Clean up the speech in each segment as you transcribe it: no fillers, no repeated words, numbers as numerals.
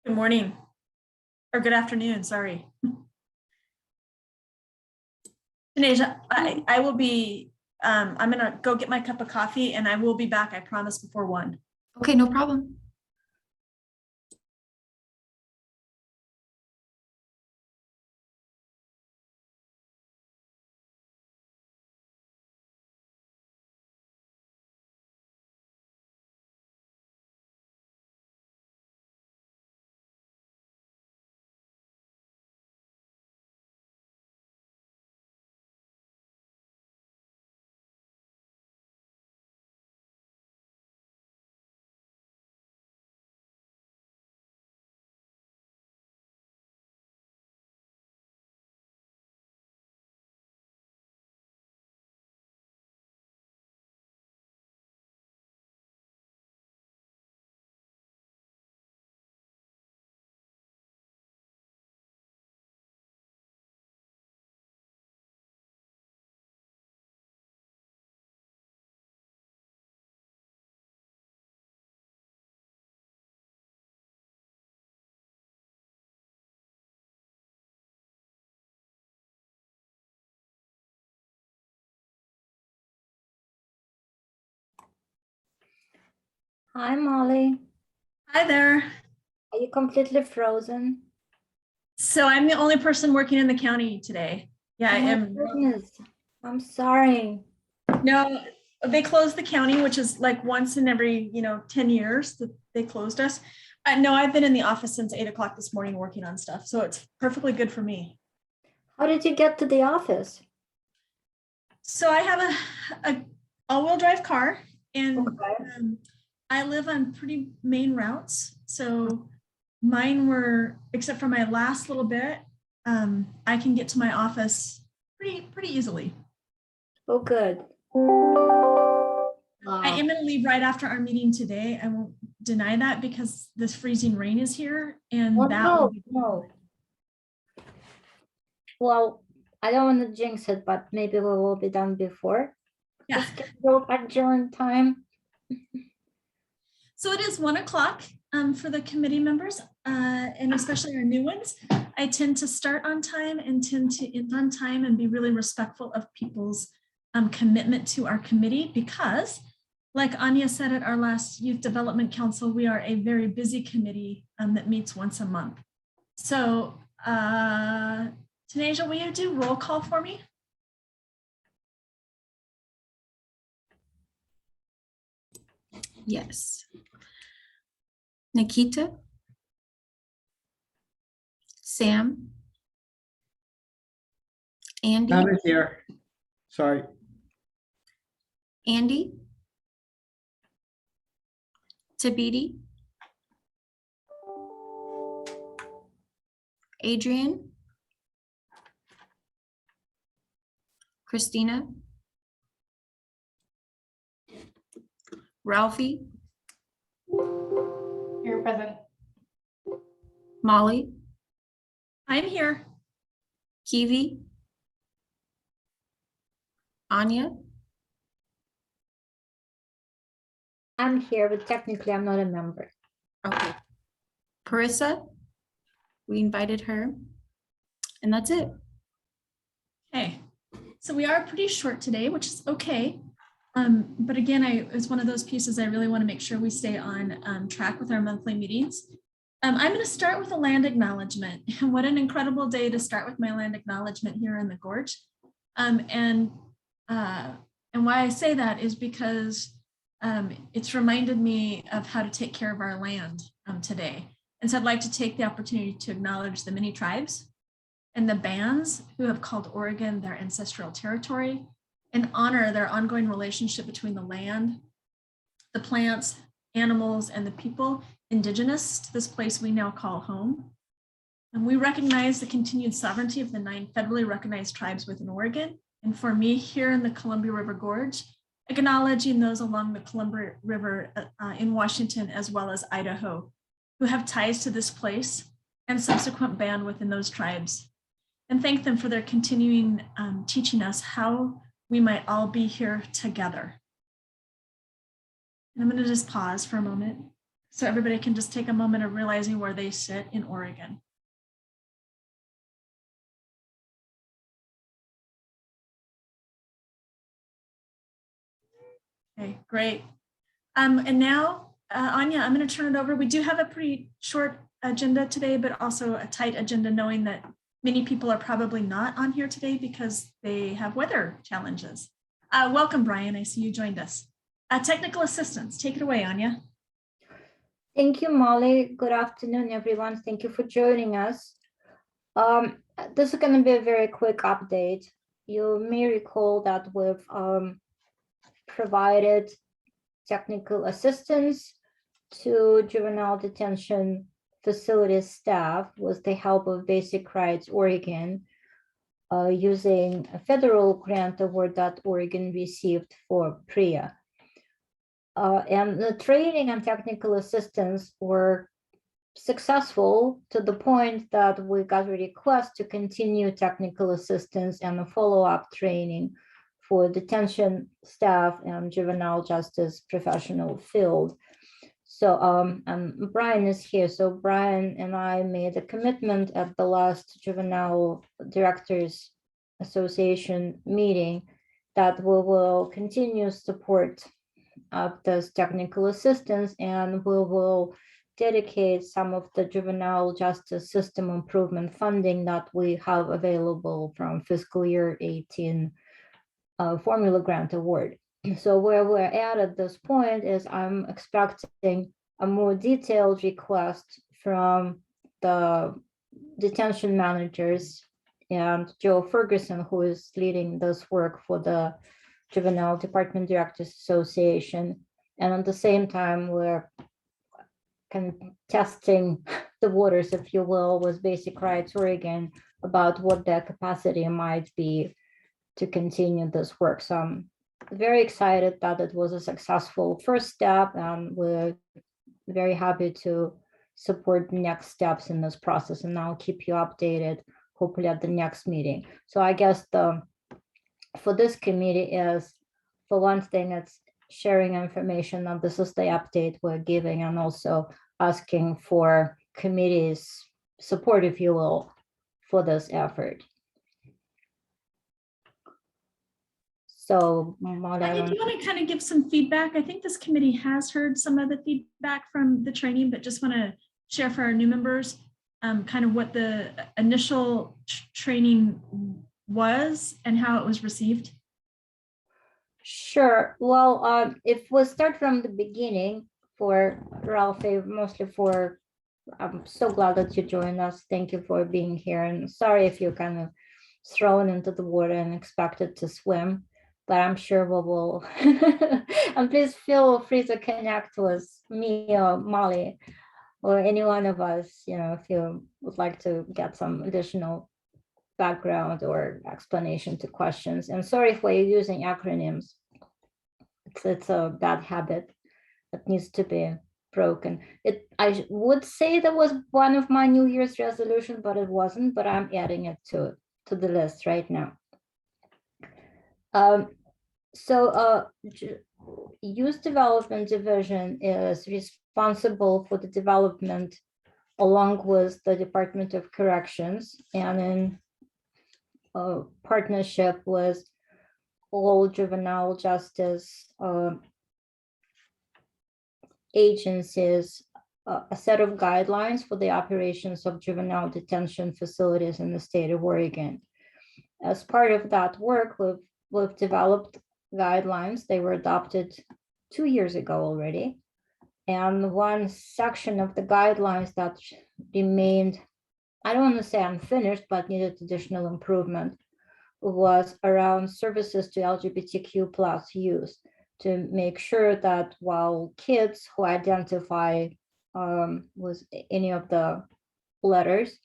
Good morning, or good afternoon, sorry. Tanisha, I will be, I'm gonna go get my cup of coffee and I will be back, I promise, before 1. Okay, no problem. Hi, Molly. Hi there. Are you completely frozen? So I'm the only person working in the county today. Yeah, I Oh my am. goodness. I'm sorry. No, they closed the county, which is like once in every, 10 years that they closed us. No, I've been in the office since 8 o'clock this morning working on stuff. So it's perfectly good for me. How did you get to the office? So I have a all-wheel drive car and Okay. I live on pretty main routes. So mine were, except for my last little bit, I can get to my office pretty easily. Oh, good. I am going to leave right after our meeting today. I won't deny that because this freezing rain is here and Oh, that will be no. Well, I don't want to jinx it, but maybe we will be done before yeah. the scheduled adjourn time. So it is 1 o'clock for the committee members and especially our new ones. I tend to start on time and tend to end on time and be really respectful of people's commitment to our committee because, like Anya said at our last Youth Development Council, we are a very busy committee that meets once a month. So Tanisha, will you do roll call for me? Yes. Nikita. Sam. Andy. Tom is here. Sorry. Andy. Tabiti. Adrian. Christina. Ralphie. Here, present. Molly. I'm here. Kiwi. Anya. I'm here, but technically I'm not a member. Okay. Carissa. We invited her. And that's it. Okay. So we are pretty short today, which is okay. But again, it's one of those pieces I really want to make sure we stay on track with our monthly meetings. I'm going to start with a land acknowledgement. What an incredible day to start with my land acknowledgement here in the Gorge. And why I say that is because it's reminded me of how to take care of our land today. And so I'd like to take the opportunity to acknowledge the many tribes and the bands who have called Oregon their ancestral territory and honor their ongoing relationship between the land, the plants, animals, and the people indigenous to this place we now call home. And we recognize the continued sovereignty of the 9 federally recognized tribes within Oregon. And for me here in the Columbia River Gorge, acknowledging those along the Columbia River in Washington as well as Idaho, who have ties to this place and subsequent band within those tribes. And thank them for their continuing teaching us how we might all be here together. And I'm going to just pause for a moment. so everybody can just take a moment of realizing where they sit in Oregon. Okay, great. And now, Anya, I'm going to turn it over. We do have a pretty short agenda today, but also a tight agenda, knowing that many people are probably not on here today because they have weather challenges. Welcome, Brian. I see you joined us. Technical assistance, take it away, Anya. Thank you, Molly. Good afternoon, everyone. Thank you for joining us. This is going to be a very quick update. You may recall that we've provided technical assistance to juvenile detention facilities staff with the help of Basic Rights Oregon, using a federal grant award that Oregon received for PREA. And the training and technical assistance were successful to the point that we got a request to continue technical assistance and a follow-up training for detention staff and juvenile justice professional field. So Brian is here. So Brian and I made a commitment at the last Juvenile Directors Association meeting that we will continue support of this technical assistance, and we will dedicate some of the juvenile justice system improvement funding that we have available from fiscal year 18 formula grant award. So where we're at this point is I'm expecting a more detailed request from the detention managers and Joe Ferguson, who is leading this work for the Juvenile Department Directors Association. And at the same time, we're kind of testing the waters, if you will, with Basic Rights Oregon about what their capacity might be to continue this work. So I'm very excited that it was a successful first step, and we're very happy to support next steps in this process. And I'll keep you updated, hopefully at the next meeting. So I guess for this committee is, for one thing, it's sharing information, and this is the update we're giving, and also asking for committee's support, if you will, for this effort. So, Anya, do you want to kind of give some feedback? I think this committee has heard some of the feedback from the training, but just want to share for our new members kind of what the initial training was and how it was received. Sure. Well, if we start from the beginning, for Ralph, mostly for, I'm so glad that you joined us. Thank you for being here. And sorry if you're kind of thrown into the water and expected to swim, but I'm sure we will. And please feel free to connect with me or Molly or any one of us, you know, if you would like to get some additional background or explanation to questions. And sorry if we're using acronyms. It's a bad habit that needs to be broken. I would say that was one of my New Year's resolution, but it wasn't, but I'm adding it to the list right now. Youth Development Division is responsible for the development along with the Department of Corrections, and in partnership with all juvenile justice agencies, a set of guidelines for the operations of juvenile detention facilities in the state of Oregon. As part of that work, we've developed guidelines. They were adopted 2 years ago already. And one section of the guidelines that remained, I don't want to say unfinished, but needed additional improvement, was around services to LGBTQ plus youth, to make sure that while kids who identify with any of the letters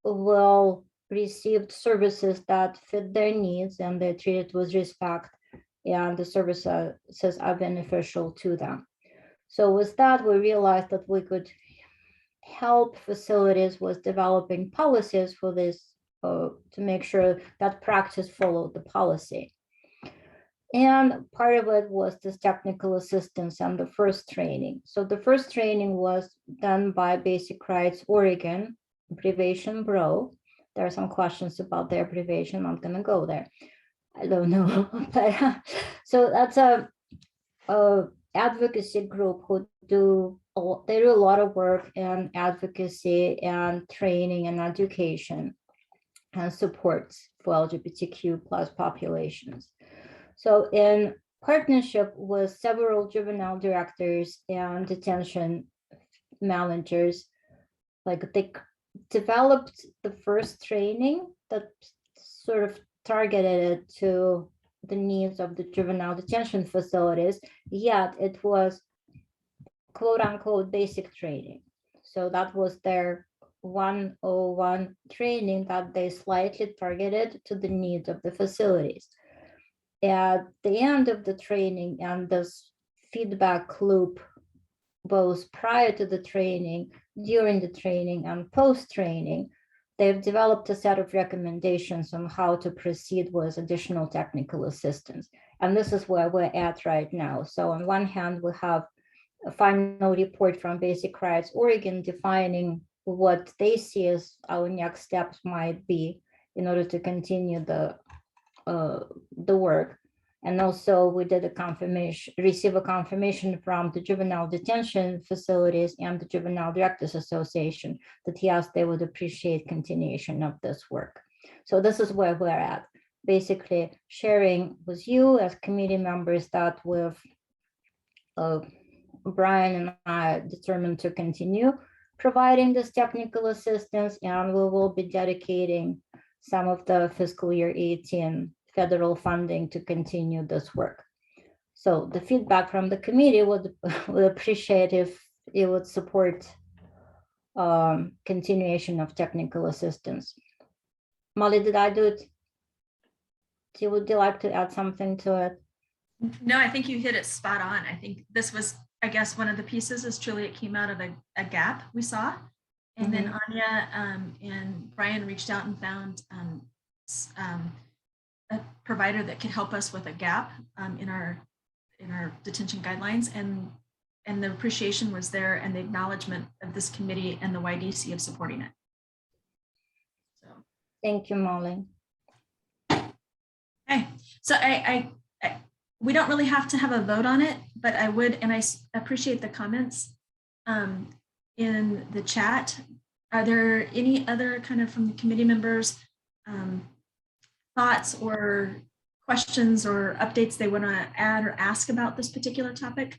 will receive services that fit their needs and they're treated with respect, and the services are beneficial to them. So with that, we realized that we could help facilities with developing policies for this, to make sure that practice followed the policy. And part of it was this technical assistance and the first training. So the first training was done by Basic Rights Oregon, abbreviation BRO. There are some questions about the abbreviation. I'm gonna go there. I don't know, but so that's a advocacy group who do a lot of work in advocacy and training and education and supports for LGBTQ plus populations. So in partnership with several juvenile directors and detention managers, like they developed the first training that sort of targeted it to the needs of the juvenile detention facilities, yet it was quote unquote basic training. So that was their 101 training that they slightly targeted to the needs of the facilities. At the end of the training and this feedback loop, both prior to the training, during the training, and post-training, they've developed a set of recommendations on how to proceed with additional technical assistance. And this is where we're at right now. So on one hand, we have a final report from Basic Rights Oregon defining what they see as our next steps might be in order to continue the work. And also we did receive a confirmation from the juvenile detention facilities and the Juvenile Directors Association that yes, they would appreciate continuation of this work. So this is where we're at, basically sharing with you as committee members that with Brian and I are determined to continue providing this technical assistance, and we will be dedicating some of the fiscal year 18 federal funding to continue this work. So the feedback from the committee would appreciate if you would support continuation of technical assistance. Molly, did I do it? Would you like to add something to it? No, I think you hit it spot on. I think this was, I guess, one of the pieces is truly it came out of a gap we saw. And then Anya and Brian reached out and found a provider that could help us with a gap in our detention guidelines, and the appreciation was there, and the acknowledgement of this committee and the YDC of supporting it. So thank you, Molly. Okay, so we don't really have to have a vote on it, but I would, and I appreciate the comments in the chat. Are there any other kind of from the committee members thoughts or questions or updates they want to add or ask about this particular topic?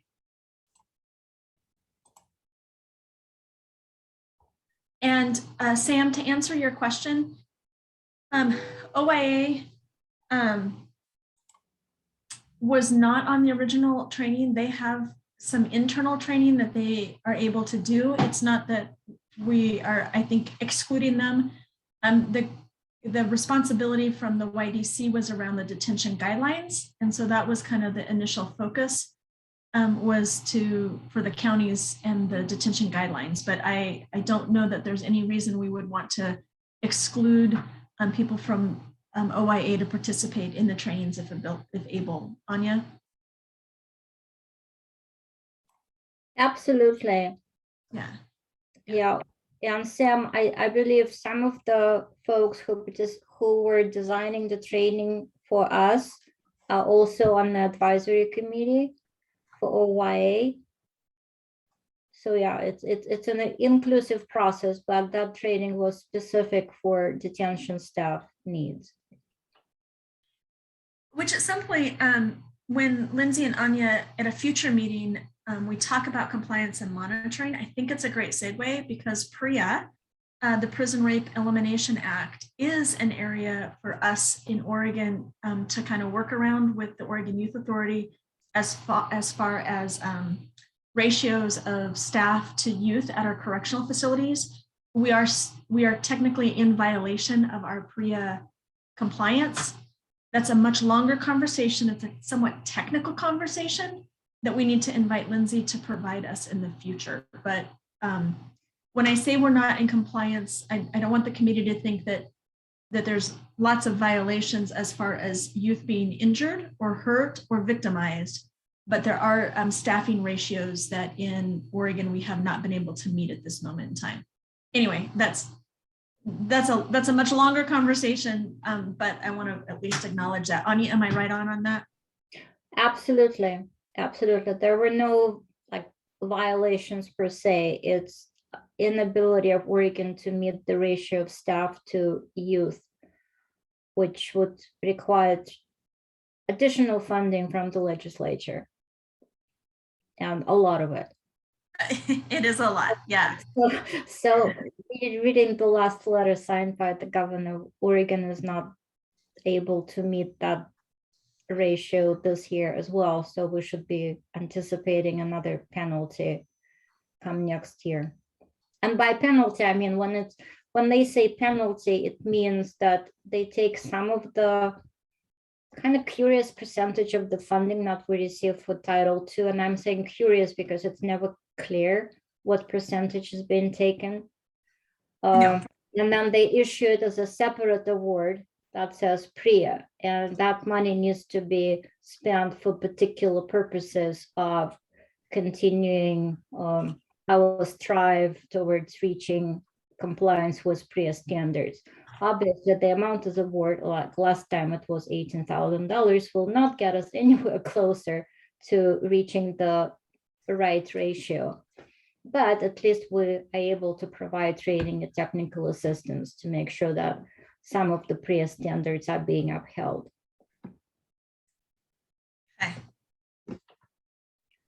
And Sam, to answer your question, OYA was not on the original training. They have some internal training that they are able to do. It's not that we are, I think, excluding them. The responsibility from the YDC was around the detention guidelines. And so that was kind of the initial focus was for the counties and the detention guidelines. But I don't know that there's any reason we would want to exclude people from OYA to participate in the trainings if able. Anya? Absolutely. Yeah. Yeah. And Sam, I believe some of the folks who were designing the training for us are also on the advisory committee for OYA. So yeah, it's an inclusive process, but that training was specific for detention staff needs. Which at some point, when Lindsay and Anya at a future meeting, we talk about compliance and monitoring, I think it's a great segue because PREA, the Prison Rape Elimination Act, is an area for us in Oregon to kind of work around with the Oregon Youth Authority as far as ratios of staff to youth at our correctional facilities. We are technically in violation of our PREA compliance. That's a much longer conversation. It's a somewhat technical conversation that we need to invite Lindsay to provide us in the future. But when I say we're not in compliance, I don't want the committee to think that that there's lots of violations as far as youth being injured or hurt or victimized, but there are staffing ratios that in Oregon we have not been able to meet at this moment in time. Anyway, that's a much longer conversation, but I want to at least acknowledge that. Anya, am I right on that? Absolutely, absolutely. There were no like violations per se. It's inability of Oregon to meet the ratio of staff to youth, which would require additional funding from the legislature, and a lot of it. It is a lot, yeah. So reading the last letter signed by the governor, Oregon is not able to meet that ratio this year as well. So we should be anticipating another penalty come next year. And by penalty, I mean when they say penalty, it means that they take some of the kind of curious percentage of the funding that we receive for Title II. And I'm saying curious because it's never clear what percentage is being taken. And then they issue it as a separate award that says PREA, and that money needs to be spent for particular purposes of continuing our strive towards reaching compliance with PREA standards. Obviously, the amount of the award, like last time it was $18,000, will not get us anywhere closer to reaching the right ratio. But at least we are able to provide training and technical assistance to make sure that some of the PREA standards are being upheld.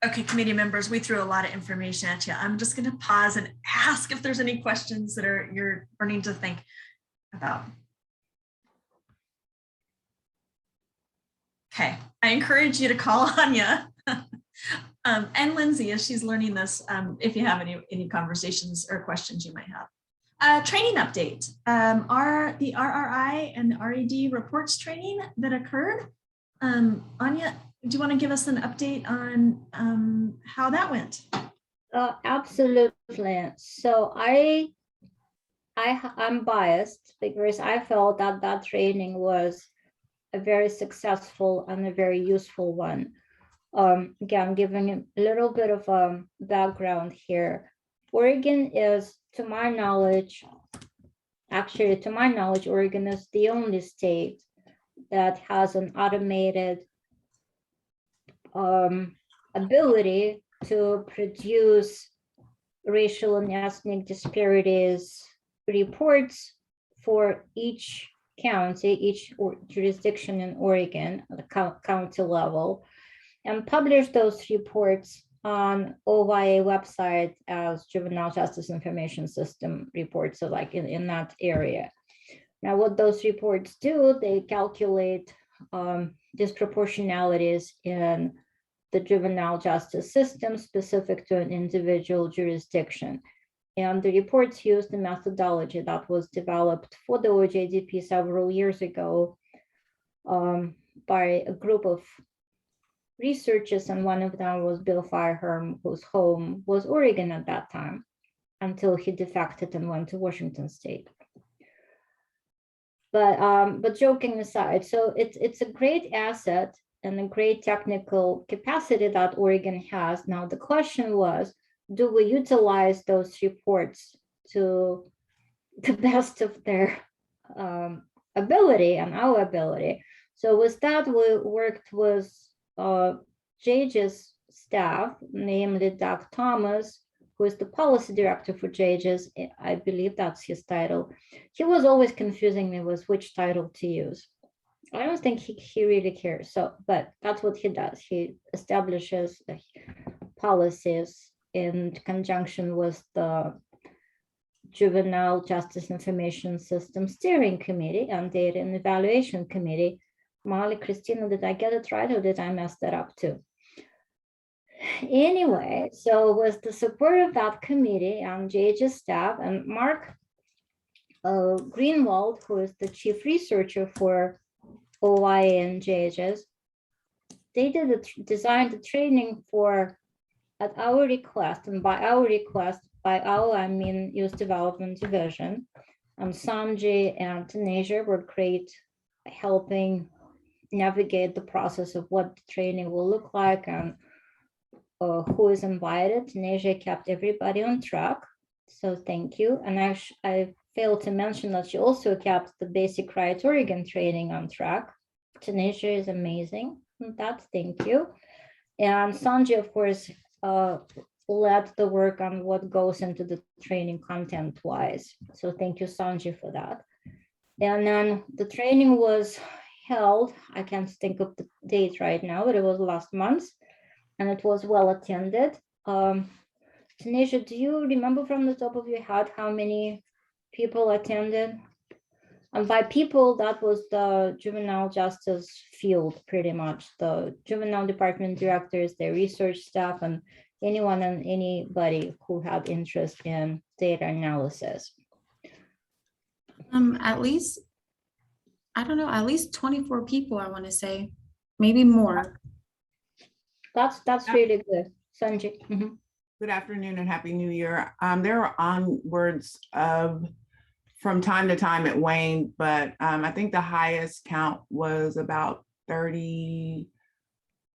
Okay, committee members, we threw a lot of information at you. I'm just going to pause and ask if there's any questions that you're burning to think about. Okay, I encourage you to call Anya and Lindsay as she's learning this, if you have any conversations or questions you might have. Training update. The RRI and the RED reports training that occurred. Anya, do you want to give us an update on how that went? Absolutely. So I'm biased because I felt that training was a very successful and a very useful one. Again, giving a little bit of background here. Oregon is, to my knowledge, Oregon is the only state that has an automated ability to produce racial and ethnic disparities reports for each county, each jurisdiction in Oregon at the county level, and publish those reports on OYA website as Juvenile Justice Information System reports, so like in that area. Now, what those reports do, they calculate disproportionalities in the juvenile justice system specific to an individual jurisdiction. And the reports use the methodology that was developed for the OJJDP several years ago by a group of researchers, and one of them was Bill Fireherm, whose home was Oregon at that time, until he defected and went to Washington State. But joking aside, so it's a great asset and a great technical capacity that Oregon has. Now, the question was, do we utilize those reports to the best of their ability and our ability? So with that, we worked with JJ's staff, namely Doug Thomas, who is the policy director for JJ's. I believe that's his title. He was always confusing me with which title to use. I don't think he really cares. So, but that's what he does. He establishes the policies in conjunction with the Juvenile Justice Information System Steering Committee and Data and Evaluation Committee. Molly, Christina, did I get it right or did I mess that up too? Anyway, so with the support of that committee and JJ's staff and Mark Greenwald, who is the chief researcher for OYA and JJ's, they designed the training for, at our request, and by our request, by our, I mean Youth Development Division, And Sanjay and Tanisha were great helping navigate the process of what the training will look like and who is invited. Tanisha kept everybody on track, so thank you. And I failed to mention that she also kept the Basic Rights Oregon training on track. Tanisha is amazing. That's thank you. And Sanjay, of course, led the work on what goes into the training content wise. So thank you, Sanjay, for that. And then the training was held, I can't think of the date right now, but it was last month, and it was well attended. Tanisha, do you remember from the top of your head how many people attended? And by people, that was the juvenile justice field, pretty much. The juvenile department directors, their research staff, and anyone and anybody who had interest in data analysis. At least, I don't know, at least 24 people, I want to say, maybe more. That's really good. Sanjay. Mhm. Good afternoon and Happy New Year. There are onwards of, from time to time it waned, but I think the highest count was about 30,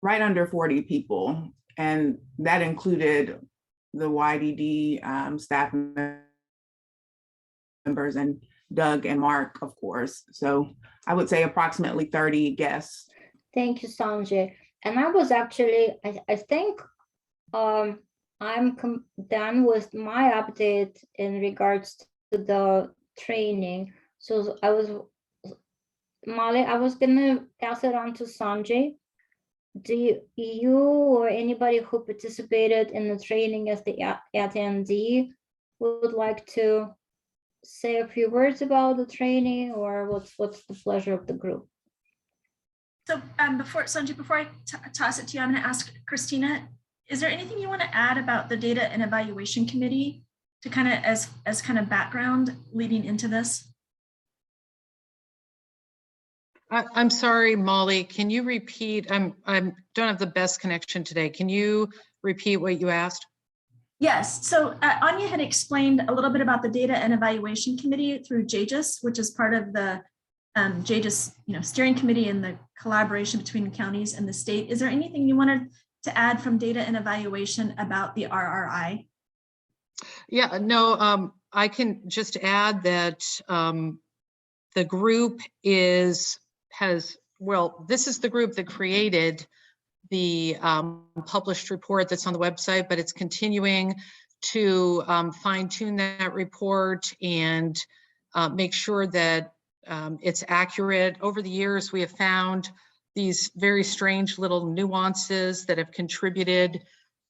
right under 40 people. And that included the YDD staff members and Doug and Mark, of course. So I would say approximately 30 guests. Thank you, Sanjay. And I was actually, I think I'm done with my update in regards to the training. So Molly, I was gonna pass it on to Sanjay. Do you or anybody who participated in the training as the attendee would like to say a few words about the training, or what's the pleasure of the group? So Sanjay, before I toss it to you, I'm going to ask Christina, is there anything you want to add about the Data and Evaluation Committee to kind of as kind of background leading into this? I'm sorry, Molly, can you repeat? I don't have the best connection today. Can you repeat what you asked? Yes, so Anya had explained a little bit about the Data and Evaluation Committee through JJIS, which is part of the JJIS steering committee and the collaboration between counties and the state. Is there anything you wanted to add from Data and Evaluation about the RRI? Yeah, no, I can just add that the group this is the group that created the published report that's on the website, but it's continuing to fine tune that report and make sure that it's accurate. Over the years, we have found these very strange little nuances that have contributed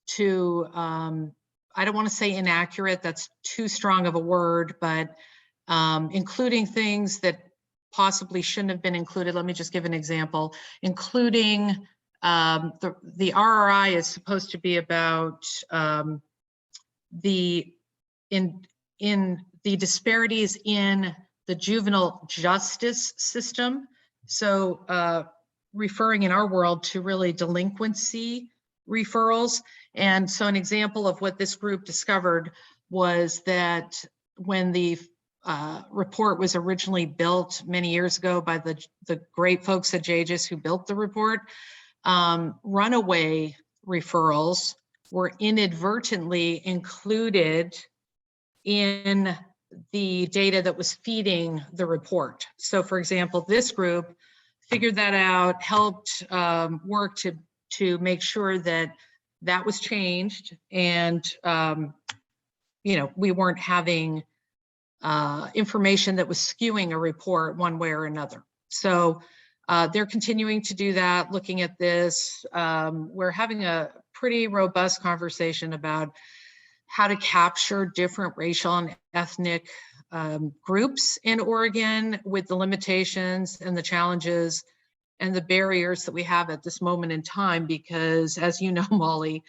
to, I don't want to say inaccurate, that's too strong of a word, but including things that possibly shouldn't have been included. Let me just give an example, including the RRI is supposed to be about the disparities in the juvenile justice system. So referring in our world to really delinquency referrals. And so an example of what this group discovered was that when the report was originally built many years ago by the great folks at JJIS who built the report, runaway referrals were inadvertently included in the data that was feeding the report. So for example, this group figured that out, helped work to make sure that that was changed, and we weren't having information that was skewing a report one way or another. So they're continuing to do that, looking at this. We're having a pretty robust conversation about how to capture different racial and ethnic groups in Oregon with the limitations and the challenges and the barriers that we have at this moment in time, because as you know, Molly,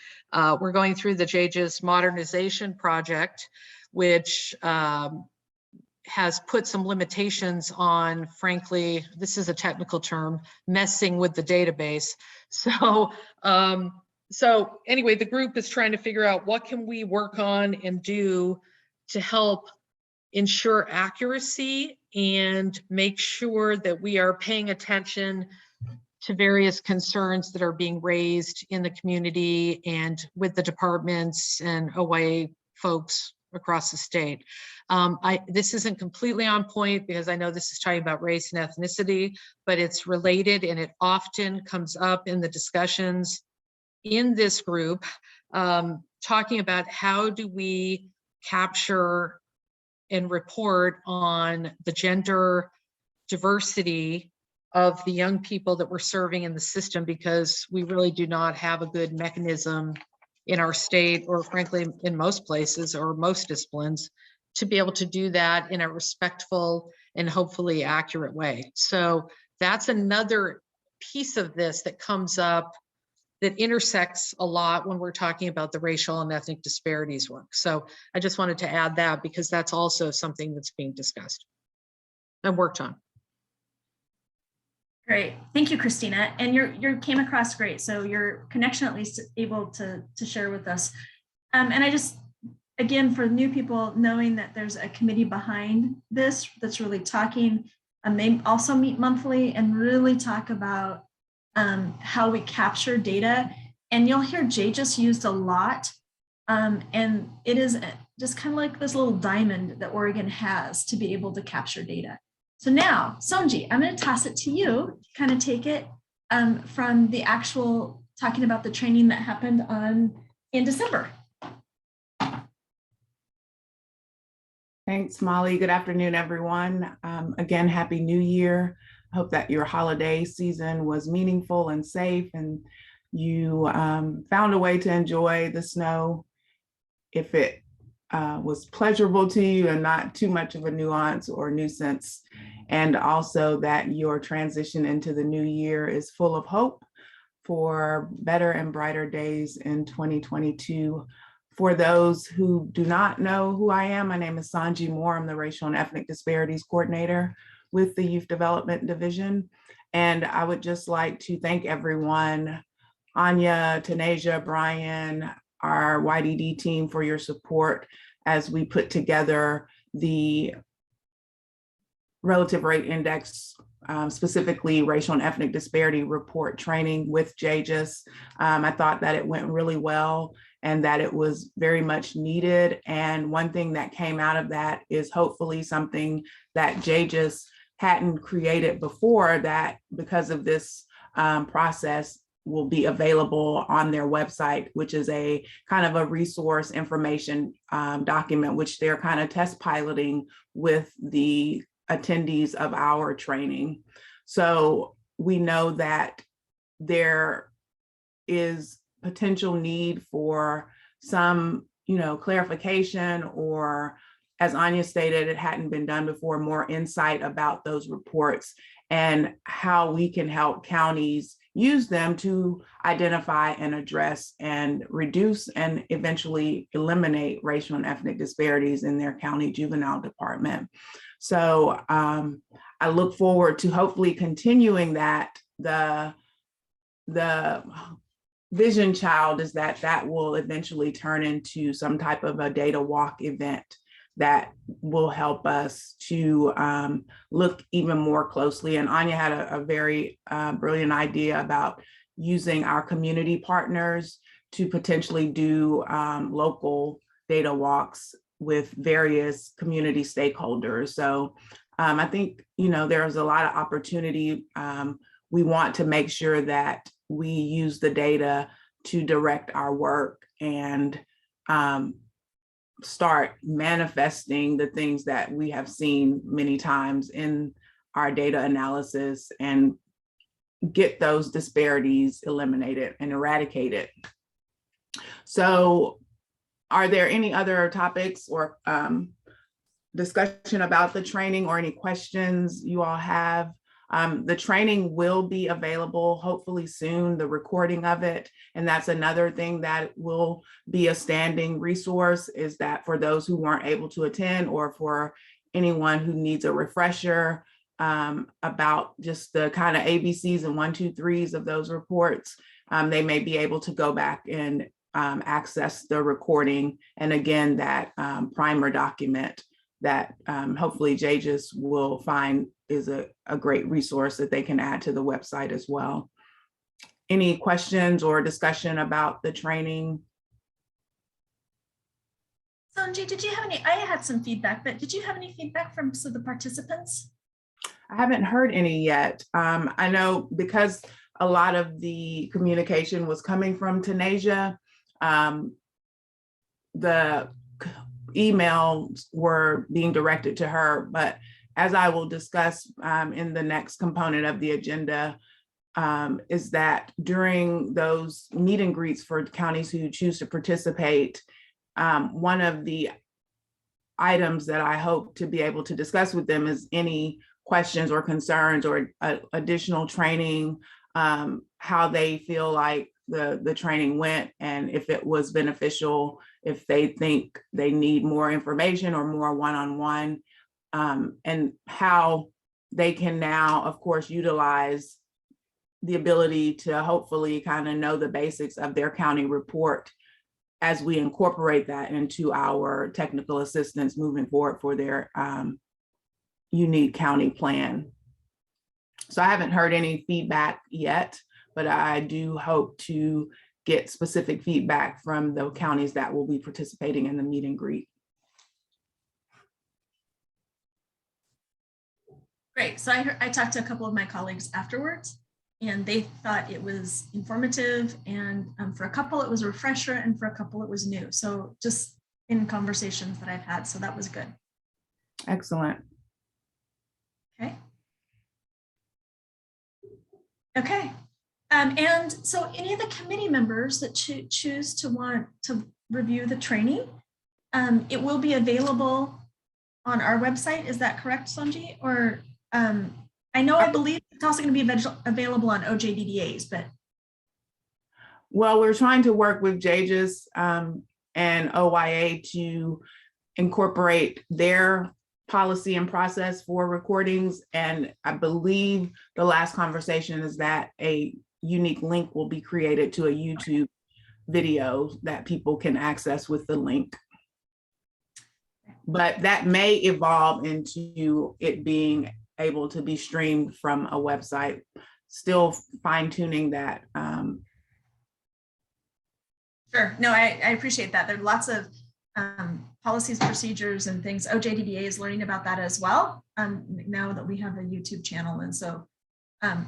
we're going through the JJIS modernization project, which has put some limitations on, frankly, this is a technical term, messing with the database. So, so anyway, the group is trying to figure out what can we work on and do to help ensure accuracy and make sure that we are paying attention to various concerns that are being raised in the community and with the departments and OYA folks across the state. This isn't completely on point because I know this is talking about race and ethnicity, but it's related and it often comes up in the discussions in this group, talking about how do we capture and report on the gender diversity of the young people that we're serving in the system, because we really do not have a good mechanism in our state, or frankly, in most places or most disciplines, to be able to do that in a respectful and hopefully accurate way. So that's another piece of this that comes up that intersects a lot when we're talking about the racial and ethnic disparities work. So I just wanted to add that because that's also something that's being discussed and worked on. Great, thank you, Christina. And you came across great. So your connection at least able to share with us. And I just, again, for new people, knowing that there's a committee behind this that's really talking, and they also meet monthly and really talk about how we capture data. And you'll hear Jay just used a lot. And it is just kind of like this little diamond that Oregon has to be able to capture data. So now, Sonji, I'm going to toss it to you to kind of take it from the actual talking about the training that happened in December. Thanks, Molly. Good afternoon, everyone. Again, Happy New Year. I hope that your holiday season was meaningful and safe, and you found a way to enjoy the snow if it was pleasurable to you and not too much of a nuance or nuisance. And also that your transition into the new year is full of hope for better and brighter days in 2022. For those who do not know who I am, my name is Sonji Moore. I'm the Racial and Ethnic Disparities Coordinator with the Youth Development Division. And I would just like to thank everyone, Anya, Tanasia, Brian, our YDD team, for your support as we put together the Relative Rate Index, specifically Racial and Ethnic Disparity Report training with JJUS. I thought that it went really well and that it was very much needed. And one thing that came out of that is hopefully something that JJUS hadn't created before, that because of this process will be available on their website, which is a kind of a resource information document, which they're kind of test piloting with the attendees of our training. So we know that there is potential need for some, clarification, or as Anya stated, it hadn't been done before, more insight about those reports and how we can help counties use them to identify and address and reduce and eventually eliminate racial and ethnic disparities in their county juvenile department. So I look forward to hopefully continuing that. The vision child is that will eventually turn into some type of a data walk event that will help us to look even more closely. And Anya had a very brilliant idea about using our community partners to potentially do local data walks with various community stakeholders. So I think, there's a lot of opportunity. We want to make sure that we use the data to direct our work and start manifesting the things that we have seen many times in our data analysis and get those disparities eliminated and eradicated. So are there any other topics or discussion about the training or any questions you all have? The training will be available hopefully soon, the recording of it. And that's another thing that will be a standing resource, is that for those who weren't able to attend, or for anyone who needs a refresher about just the kind of ABCs and 1, 2, 3s of those reports, they may be able to go back and access the recording. And again, that primer document that hopefully JJUS will find is a great resource that they can add to the website as well. Any questions or discussion about the training? Sanjay, did you have any, I had some feedback, but did you have any feedback from some of the participants? I haven't heard any yet. I know because a lot of the communication was coming from Tanasia, the emails were being directed to her, but as I will discuss in the next component of the agenda, is that during those meet and greets for counties who choose to participate, one of the items that I hope to be able to discuss with them is any questions or concerns or additional training, how they feel like the training went, and if it was beneficial, if they think they need more information or more one-on-one, and how they can now, of course, utilize the ability to hopefully kind of know the basics of their county report as we incorporate that into our technical assistance moving forward for their unique county plan. So I haven't heard any feedback yet, but I do hope to get specific feedback from the counties that will be participating in the meet and greet. Great. So I talked to a couple of my colleagues afterwards, and they thought it was informative, and for a couple it was a refresher, and for a couple it was new. So just in conversations that I've had, so that was good. Excellent. Okay. Okay. And so any of the committee members that choose to want to review the training, it will be available on our website. Is that correct, Sanjay? Or I know, I believe it's also going to be available on OJDDAs, but. Well, we're trying to work with JJUS and OYA to incorporate their policy and process for recordings. And I believe the last conversation is that a unique link will be created to a YouTube video that people can access with the link. But that may evolve into it being able to be streamed from a website, still fine tuning that. Sure, no, I appreciate that. There are lots of policies, procedures, and things. OJDDA is learning about that as well now that we have a YouTube channel. And so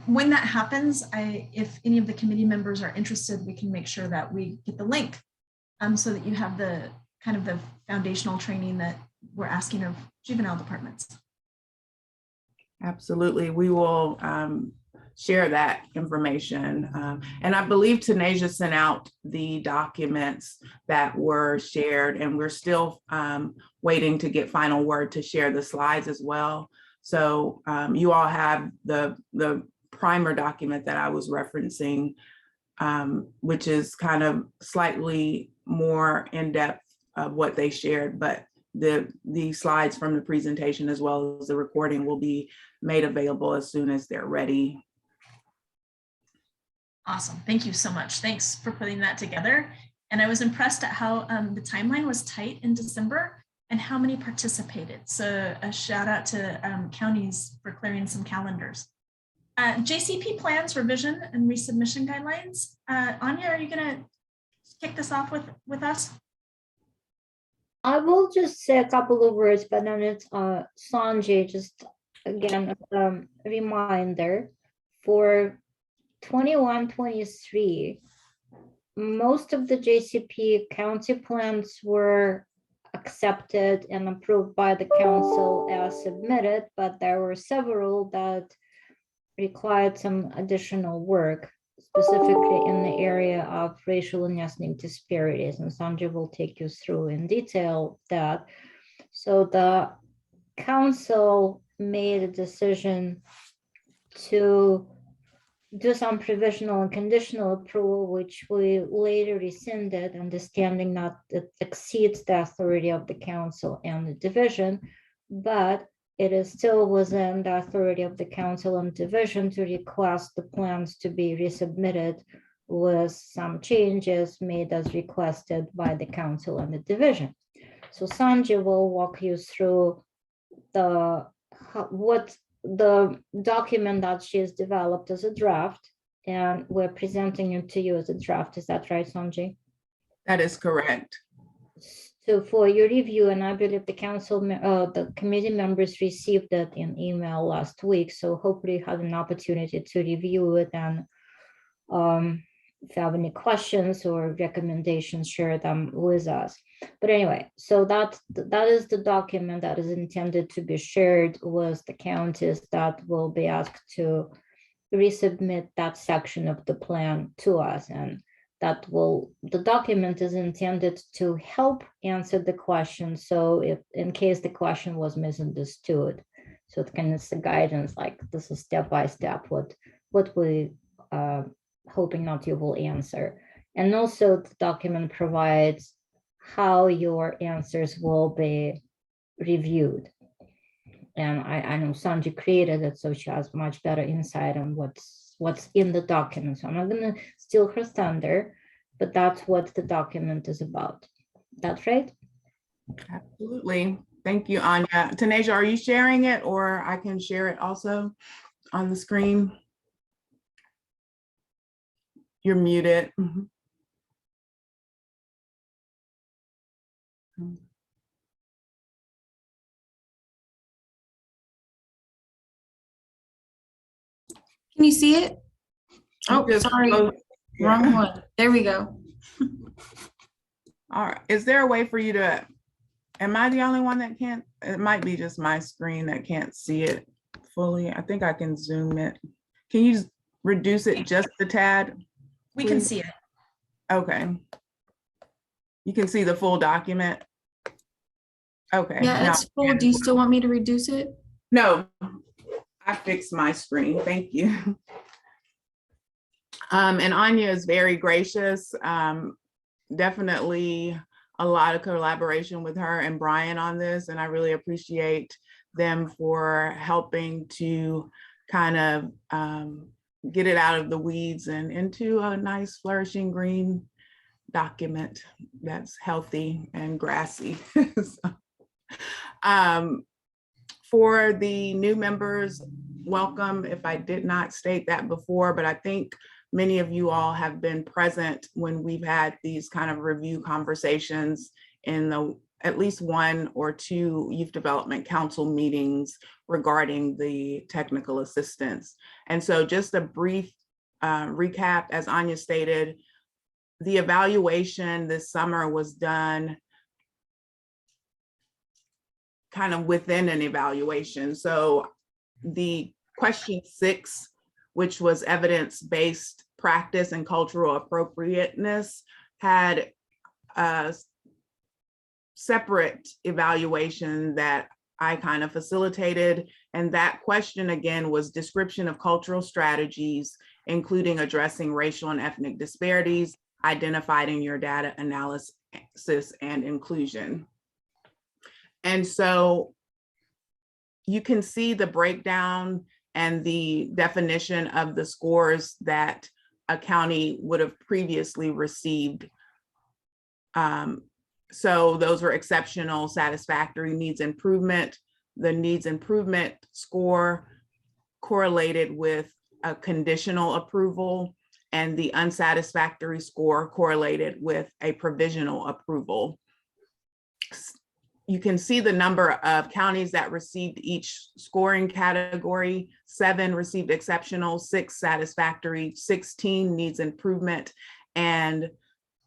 when that happens, if any of the committee members are interested, we can make sure that we get the link so that you have the kind of the foundational training that we're asking of juvenile departments. Absolutely, we will share that information. And I believe Tanasia sent out the documents that were shared, and we're still waiting to get final word to share the slides as well. So you all have the primer document that I was referencing, which is kind of slightly more in depth of what they shared, but the slides from the presentation as well as the recording will be made available as soon as they're ready. Awesome. Thank you so much. Thanks for putting that together. And I was impressed at how the timeline was tight in December and how many participated. So a shout out to counties for clearing some calendars. JCP plans, revision, and resubmission guidelines. Anya, are you going to kick this off with us? I will just say a couple of words, but then it's Sanjay, just again, a reminder for 21-23, most of the JCP county plans were accepted and approved by the council as submitted, but there were several that required some additional work, specifically in the area of racial and ethnic disparities. And Sanjay will take you through in detail that. So the council made a decision to do some provisional and conditional approval, which we later rescinded, understanding that it exceeds the authority of the council and the division, but it is still within the authority of the council and division to request the plans to be resubmitted with some changes made as requested by the council and the division. So Sanjay will walk you through what the document that she has developed as a draft, and we're presenting it to you as a draft. Is that right, Sanjay? That is correct. So for your review, and I believe the committee members received that in email last week. So hopefully you had an opportunity to review it, and if you have any questions or recommendations, share them with us. But anyway, so that is the document that is intended to be shared with the counties that will be asked to resubmit that section of the plan to us. And the document is intended to help answer the question. So if in case the question was misunderstood, so it kind of the guidance, like this is step by step what we hoping that you will answer. And also the document provides how your answers will be reviewed. And I know Sanjay created it, so she has much better insight on what's in the document. So I'm not gonna steal her thunder, but that's what the document is about. That's right? Absolutely. Thank you, Anya. Tanisha, are you sharing it, or I can share it also on the screen? You're muted. Can you see it? Oh, Just sorry, close- wrong yeah. one. There we go. All right. Is there a way for you to, am I the only one that can't? It might be just my screen that can't see it fully. I think I can zoom it. Can you reduce it just a tad? We can Please. see it. Okay. You can see the full document? Okay. Yeah, now- it's full. Do you still want me to reduce it? No, I fixed my screen. Thank you. And Anya is very gracious. Definitely a lot of collaboration with her and Brian on this, and I really appreciate them for helping to kind of get it out of the weeds and into a nice flourishing green document that's healthy and grassy. So, for the new members, welcome. If I did not state that before, but I think many of you all have been present when we've had these kind of review conversations in the at least 1 or 2 Youth Development Council meetings regarding the technical assistance. And so just a brief recap, as Anya stated, the evaluation this summer was done kind of within an evaluation. So the question 6, which was evidence-based practice and cultural appropriateness, had a separate evaluation that I kind of facilitated. And that question again was description of cultural strategies, including addressing racial and ethnic disparities, identified in your data analysis and inclusion. And so you can see the breakdown and the definition of the scores that a county would have previously received. So those were exceptional, satisfactory, needs improvement. The needs improvement score correlated with a conditional approval, and the unsatisfactory score correlated with a provisional approval. You can see the number of counties that received each scoring category. 7 received exceptional, 6 satisfactory, 16 needs improvement, and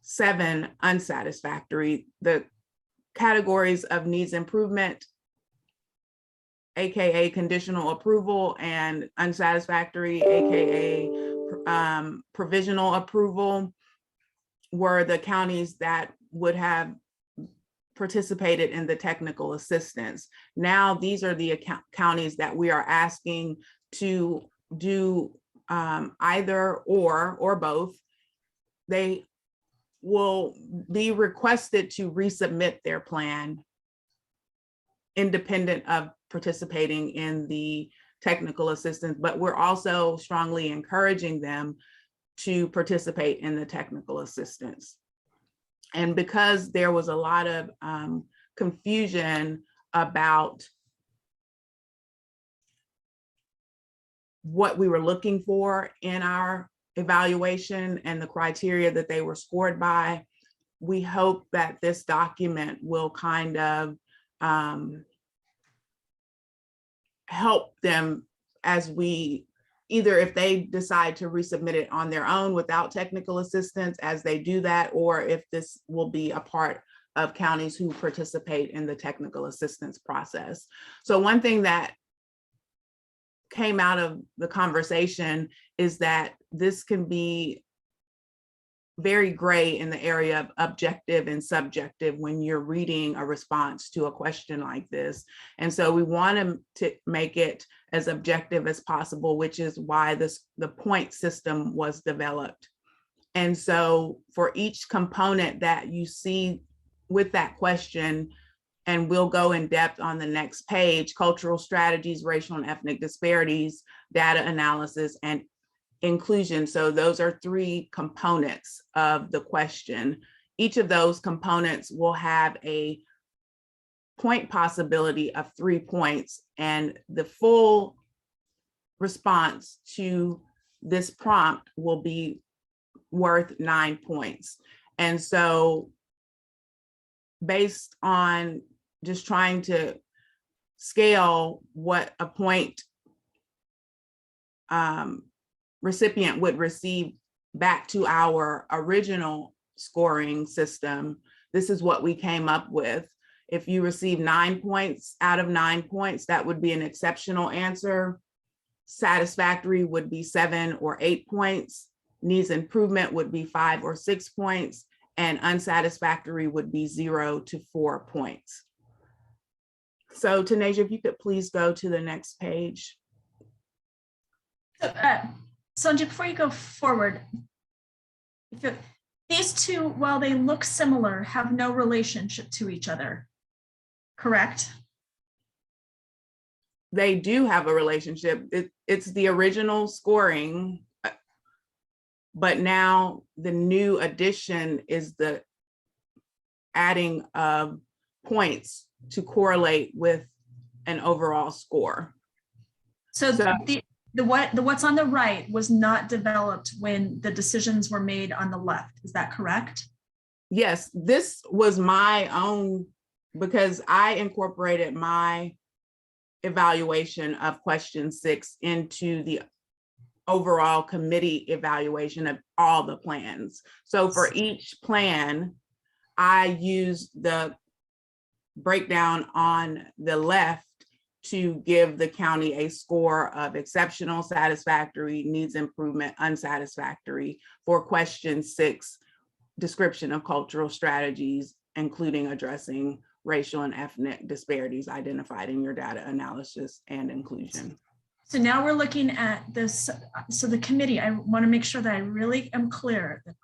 7 unsatisfactory. The categories of needs improvement, AKA conditional approval, and unsatisfactory, AKA provisional approval, were the counties that would have participated in the technical assistance. Now, these are the counties that we are asking to do either or both. They will be requested to resubmit their plan independent of participating in the technical assistance, but we're also strongly encouraging them to participate in the technical assistance. And because there was a lot of confusion about what we were looking for in our evaluation and the criteria that they were scored by. We hope that this document will kind of help them as we, either if they decide to resubmit it on their own without technical assistance as they do that, or if this will be a part of counties who participate in the technical assistance process. So one thing that came out of the conversation is that this can be very gray in the area of objective and subjective when you're reading a response to a question like this. And so we want to make it as objective as possible, which is why the point system was developed. And so for each component that you see with that question, and we'll go in depth on the next page, cultural strategies, racial and ethnic disparities, data analysis, and inclusion. So those are 3 components of the question. Each of those components will have a point possibility of 3 points, and the full response to this prompt will be worth 9 points. And so based on just trying to scale what a point recipient would receive back to our original scoring system, this is what we came up with. If you receive 9 points out of 9 points, that would be an exceptional answer. Satisfactory would be 7 or 8 points. Needs improvement would be 5 or 6 points. And unsatisfactory would be 0 to 4 points. So Tanisha, if you could please go to the next page. Sonja, before you go forward, these two, while they look similar, have no relationship to each other, correct? They do have a relationship. It's the original scoring, but now the new addition is the adding of points to correlate with an overall score. So the what's on the right was not developed when the decisions were made on the left. Is that correct? Yes, this was my own, because I incorporated my evaluation of question 6 into the overall committee evaluation of all the plans. So for each plan, I used the breakdown on the left to give the county a score of exceptional, satisfactory, needs improvement, unsatisfactory for question 6, description of cultural strategies, including addressing racial and ethnic disparities identified in your data analysis and inclusion. So now we're looking at this. So the committee, I want to make sure that I really am clear that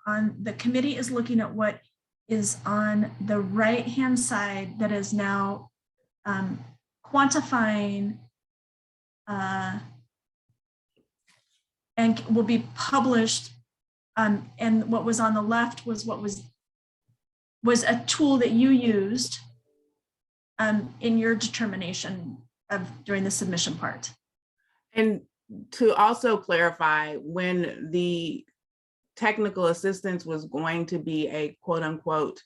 the committee is looking at what is on the right-hand side that is now quantifying and will be published. And what was on the left was what was a tool that you used in your determination of during the submission part. And to also clarify, when the technical assistance was going to be a quote unquote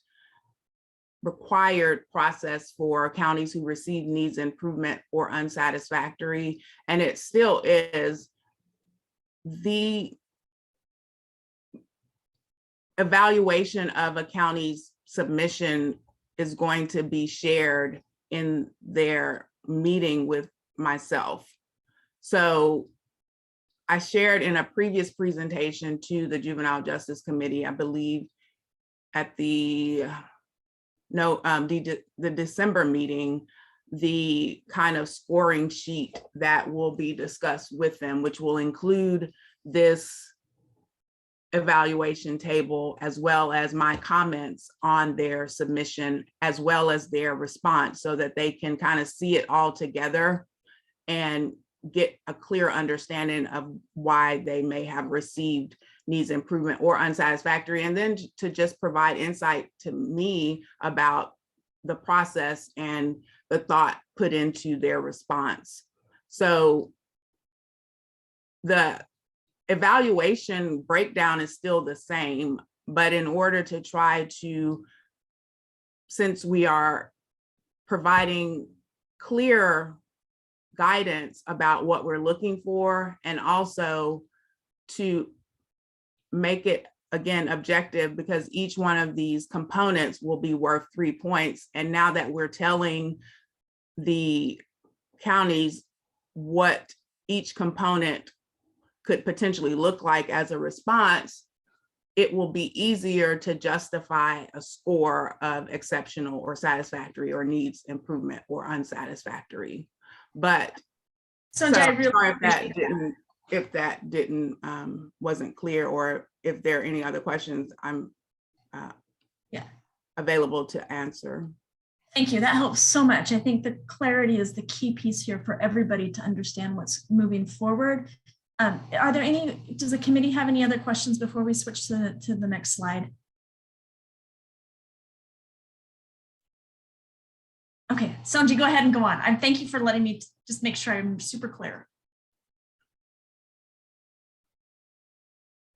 required process for counties who receive needs improvement or unsatisfactory, and it still is, the evaluation of a county's submission is going to be shared in their meeting with myself. So I shared in a previous presentation to the Juvenile Justice Committee, I believe at the December meeting, the kind of scoring sheet that will be discussed with them, which will include this evaluation table, as well as my comments on their submission, as well as their response, so that they can kind of see it all together and get a clear understanding of why they may have received needs improvement or unsatisfactory, and then to just provide insight to me about the process and the thought put into their response. So the evaluation breakdown is still the same, but in order to try to, since we are providing clear guidance about what we're looking for, and also to make it, again, objective, because each one of these components will be worth 3 points. And now that we're telling the counties what each component could potentially look like as a response, it will be easier to justify a score of exceptional or satisfactory or needs improvement or unsatisfactory. But Sonja, I really sorry if appreciate that didn't wasn't clear, or if there are any other questions, I'm Yeah. available to answer. Thank you. That helps so much. I think the clarity is the key piece here for everybody to understand what's moving forward. Are there any, does the committee have any other questions before we switch to the next slide? Okay, Sonji, go ahead and go on. Thank you for letting me just make sure I'm super clear.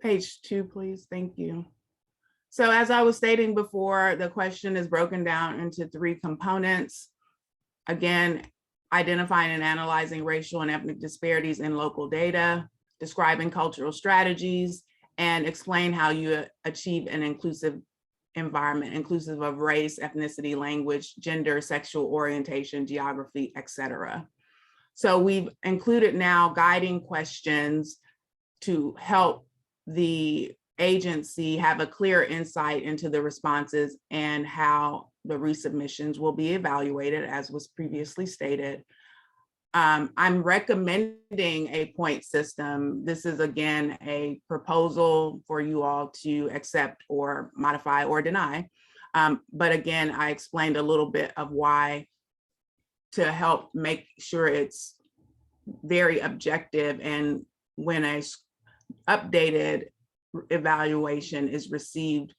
Page 2, please. Thank you. So as I was stating before, the question is broken down into 3 components. Again, identifying and analyzing racial and ethnic disparities in local data, describing cultural strategies, and explain how you achieve an inclusive environment, inclusive of race, ethnicity, language, gender, sexual orientation, geography, etc. So we've included now guiding questions to help the agency have a clear insight into the responses and how the resubmissions will be evaluated, as was previously stated. I'm recommending a point system. This is, again, a proposal for you all to accept or modify or deny. But again, I explained a little bit of why, to help make sure it's very objective, and when a updated evaluation is received,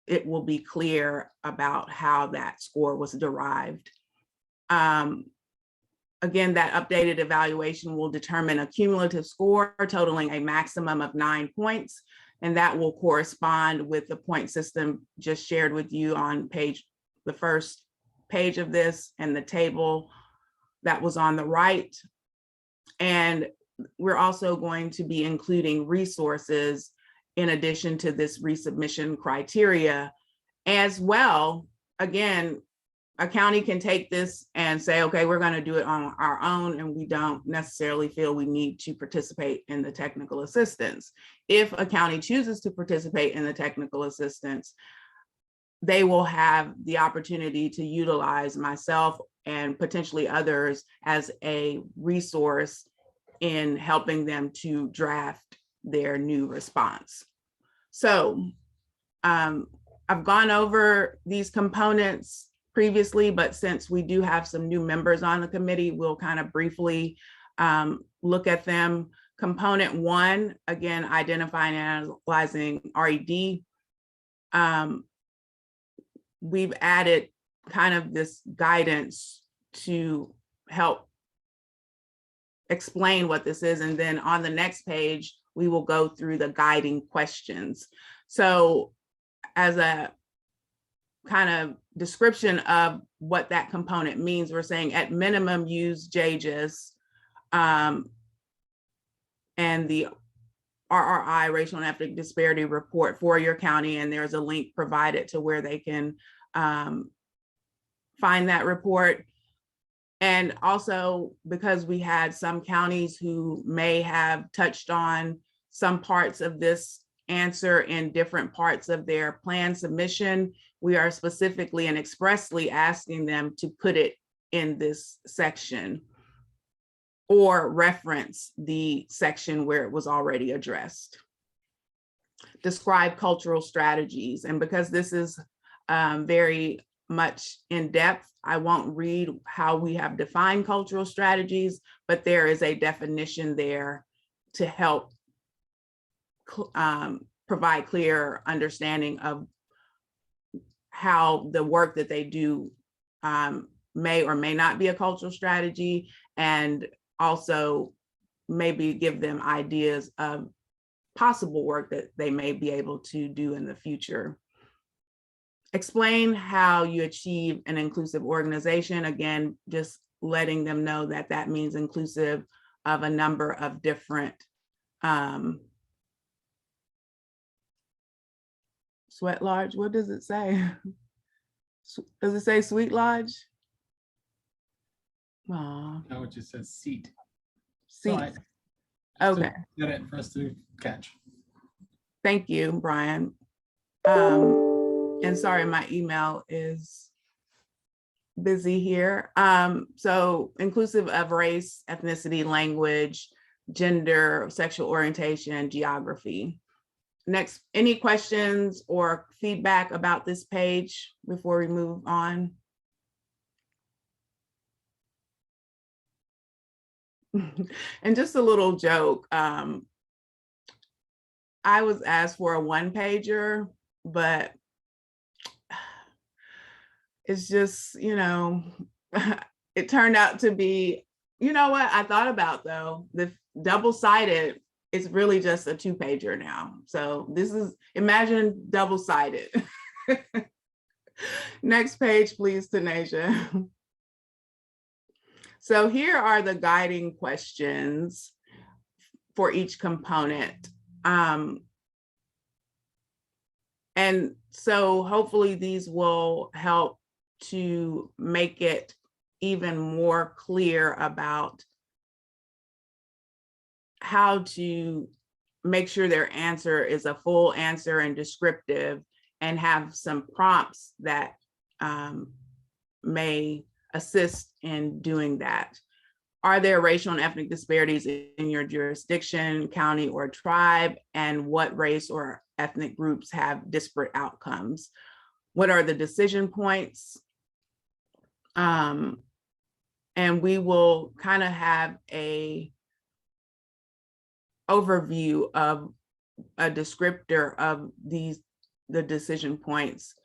it will be clear about how that score was derived. Again, that updated evaluation will determine a cumulative score totaling a maximum of 9 points, and that will correspond with the point system just shared with you on the first page of this, and the table that was on the right. And we're also going to be including resources in addition to this resubmission criteria as well. Again, a county can take this and say, okay, we're going to do it on our own, and we don't necessarily feel we need to participate in the technical assistance. If a county chooses to participate in the technical assistance, they will have the opportunity to utilize myself and potentially others as a resource in helping them to draft their new response. So I've gone over these components previously, but since we do have some new members on the committee, we'll kind of briefly look at them. Component 1, again, identifying and analyzing RED. We've added kind of this guidance to help explain what this is. And then on the next page, we will go through the guiding questions. So as a kind of description of what that component means, we're saying at minimum use JGIS and the RRI, Racial and Ethnic Disparity Report for your county, and there's a link provided to where they can find that report. And also, because we had some counties who may have touched on some parts of this answer in different parts of their plan submission, we are specifically and expressly asking them to put it in this section or reference the section where it was already addressed. Describe cultural strategies. And because this is very much in depth, I won't read how we have defined cultural strategies, but there is a definition there to help provide clear understanding of how the work that they do may or may not be a cultural strategy, and also maybe give them ideas of possible work that they may be able to do in the future. Explain how you achieve an inclusive organization. Again, just letting them know that that means inclusive of a number of different Sweat Lodge, what does it say? Does it say Sweet Lodge? Aw, No, it just says seat. seat. Right. Okay, Get it for us to catch. thank you, Brian. And sorry, my email is busy here. So inclusive of race, ethnicity, language, gender, sexual orientation, geography. Next, any questions or feedback about this page before we move on? And just a little joke. I was asked for a one-pager, but it's just, you know, it turned out to be, you know what I thought about though, the double-sided is really just a two-pager now. So this is, imagine double-sided. Next page, please, Tanasia. So here are the guiding questions for each component. And so hopefully these will help to make it even more clear about how to make sure their answer is a full answer and descriptive, and have some prompts that may assist in doing that. Are there racial and ethnic disparities in your jurisdiction, county, or tribe? And what race or ethnic groups have disparate outcomes? What are the decision points? And we will kind of have a overview of a descriptor of the decision points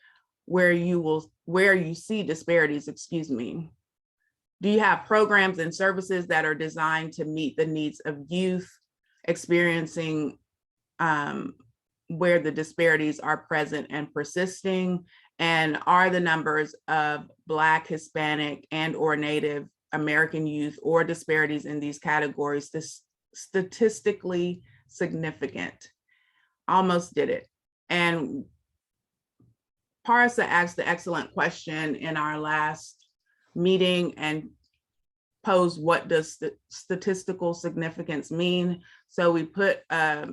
where you see disparities, excuse me. Do you have programs and services that are designed to meet the needs of youth experiencing where the disparities are present and persisting? And are the numbers of Black, Hispanic, and or Native American youth or disparities in these categories statistically significant? Almost did it. And Parsa asked the excellent question in our last meeting and posed, what does statistical significance mean? So we put a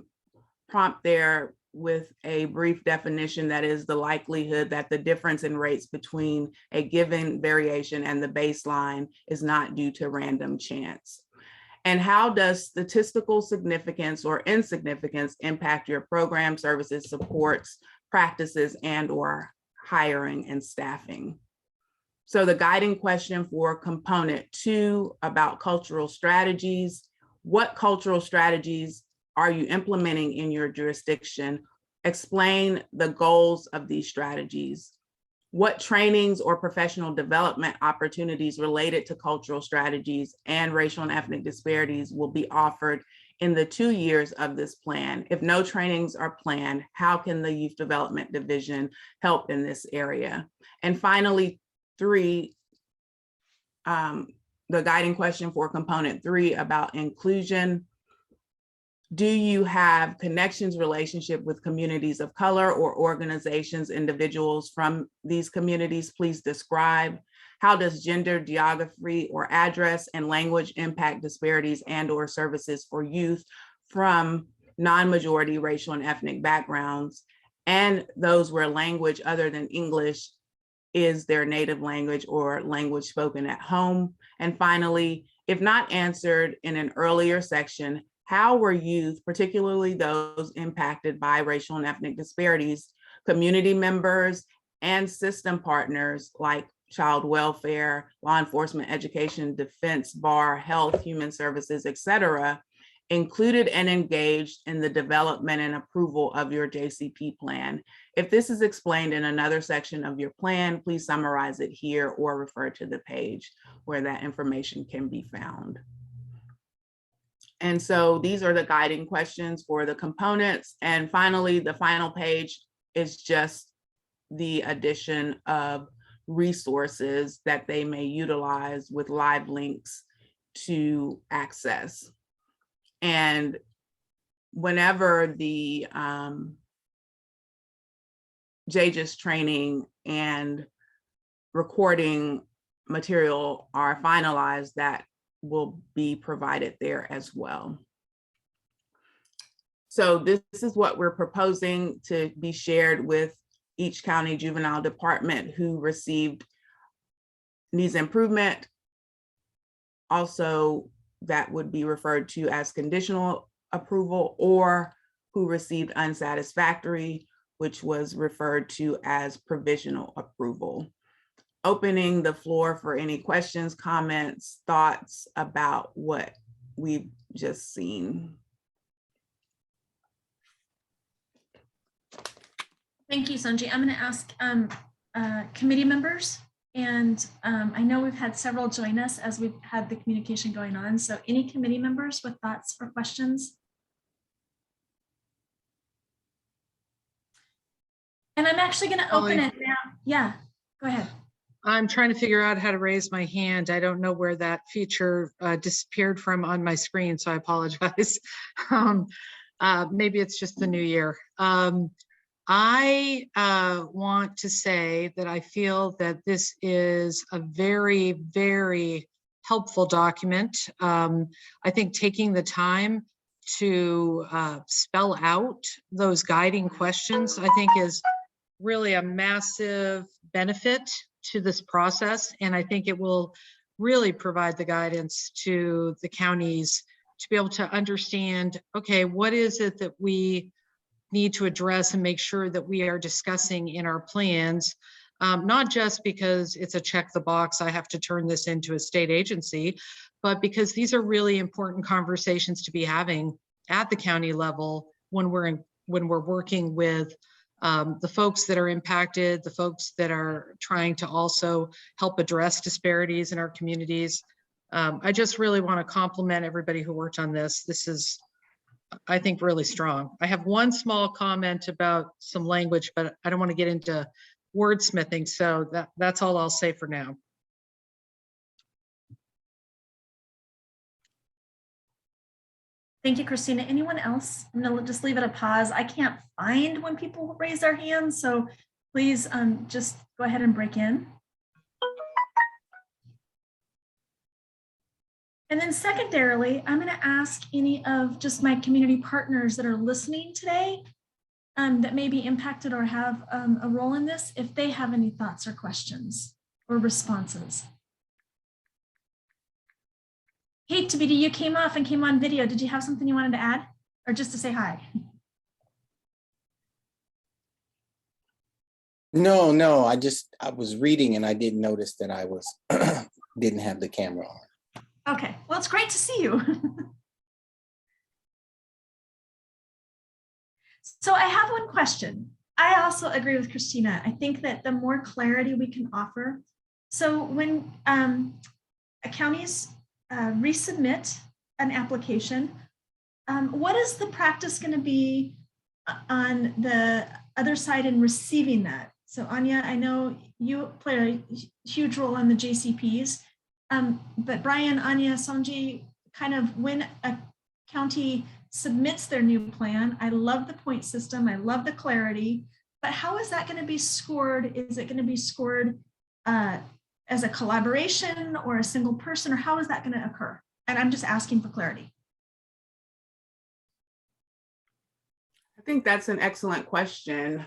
prompt there with a brief definition that is the likelihood that the difference in rates between a given variation and the baseline is not due to random chance. And how does statistical significance or insignificance impact your program, services, supports, practices, and or hiring and staffing? So the guiding question for component 2 about cultural strategies: what cultural strategies are you implementing in your jurisdiction? Explain the goals of these strategies. What trainings or professional development opportunities related to cultural strategies and racial and ethnic disparities will be offered in the 2 years of this plan? If no trainings are planned, how can the Youth Development Division help in this area? And finally, 3, the guiding question for component 3 about inclusion. Do you have connections, relationship with communities of color or organizations, individuals from these communities? Please describe. How does gender, geography, or address and language impact disparities and or services for youth from non-majority racial and ethnic backgrounds, and those where language other than English is their native language or language spoken at home? And finally, if not answered in an earlier section, how were youth, particularly those impacted by racial and ethnic disparities, community members, and system partners like child welfare, law enforcement, education, defense, bar, health, human services, et cetera, included and engaged in the development and approval of your JCP plan? If this is explained in another section of your plan, please summarize it here or refer to the page where that information can be found. And so these are the guiding questions for the components. And finally, the final page is just the addition of resources that they may utilize with live links to access. And whenever the JJIS training and recording material are finalized, that will be provided there as well. So this is what we're proposing to be shared with each county juvenile department who received needs improvement. Also, that would be referred to as conditional approval, or who received unsatisfactory, which was referred to as provisional approval. Opening the floor for any questions, comments, thoughts about what we've just seen. Thank you, Sanji. I'm going to ask committee members, and I know we've had several join us as we've had the communication going on. So any committee members with thoughts or questions? And I'm actually going to open it now. Yeah, go ahead. I'm trying to figure out how to raise my hand. I don't know where that feature disappeared from on my screen, so I apologize. Maybe it's just the new year. I want to say that I feel that this is a very, very helpful document. I think taking the time to spell out those guiding questions, I think is really a massive benefit to this process. And I think it will really provide the guidance to the counties to be able to understand, okay, what is it that we need to address and make sure that we are discussing in our plans, not just because it's a check the box, I have to turn this into a state agency, but because these are really important conversations to be having at the county level when we're working with the folks that are impacted, the folks that are trying to also help address disparities in our communities. I just really want to compliment everybody who worked on this. This is, I think, really strong. I have one small comment about some language, but I don't want to get into wordsmithing. So that's all I'll say for now. Thank you, Christina. Anyone else? I'm going to just leave it a pause. I can't find when people raise their hands, so please just go ahead and break in. And then secondarily, I'm going to ask any of just my community partners that are listening today that may be impacted or have a role in this, if they have any thoughts or questions or responses. Hey, Tabitha, you came off and came on video. Did you have something you wanted to add or just to say hi? No, I was reading and I didn't notice that I was didn't have the camera on. Okay, well, it's great to see you. So I have one question. I also agree with Christina. I think that the more clarity we can offer. So when counties resubmit an application, what is the practice going to be on the other side in receiving that? So Anya, I know you play a huge role on the JCPs, but Brian, Anya, Sanji, kind of when a county submits their new plan, I love the point system, I love the clarity, but how is that going to be scored? Is it going to be scored as a collaboration or a single person, or how is that going to occur? And I'm just asking for clarity. I think that's an excellent question.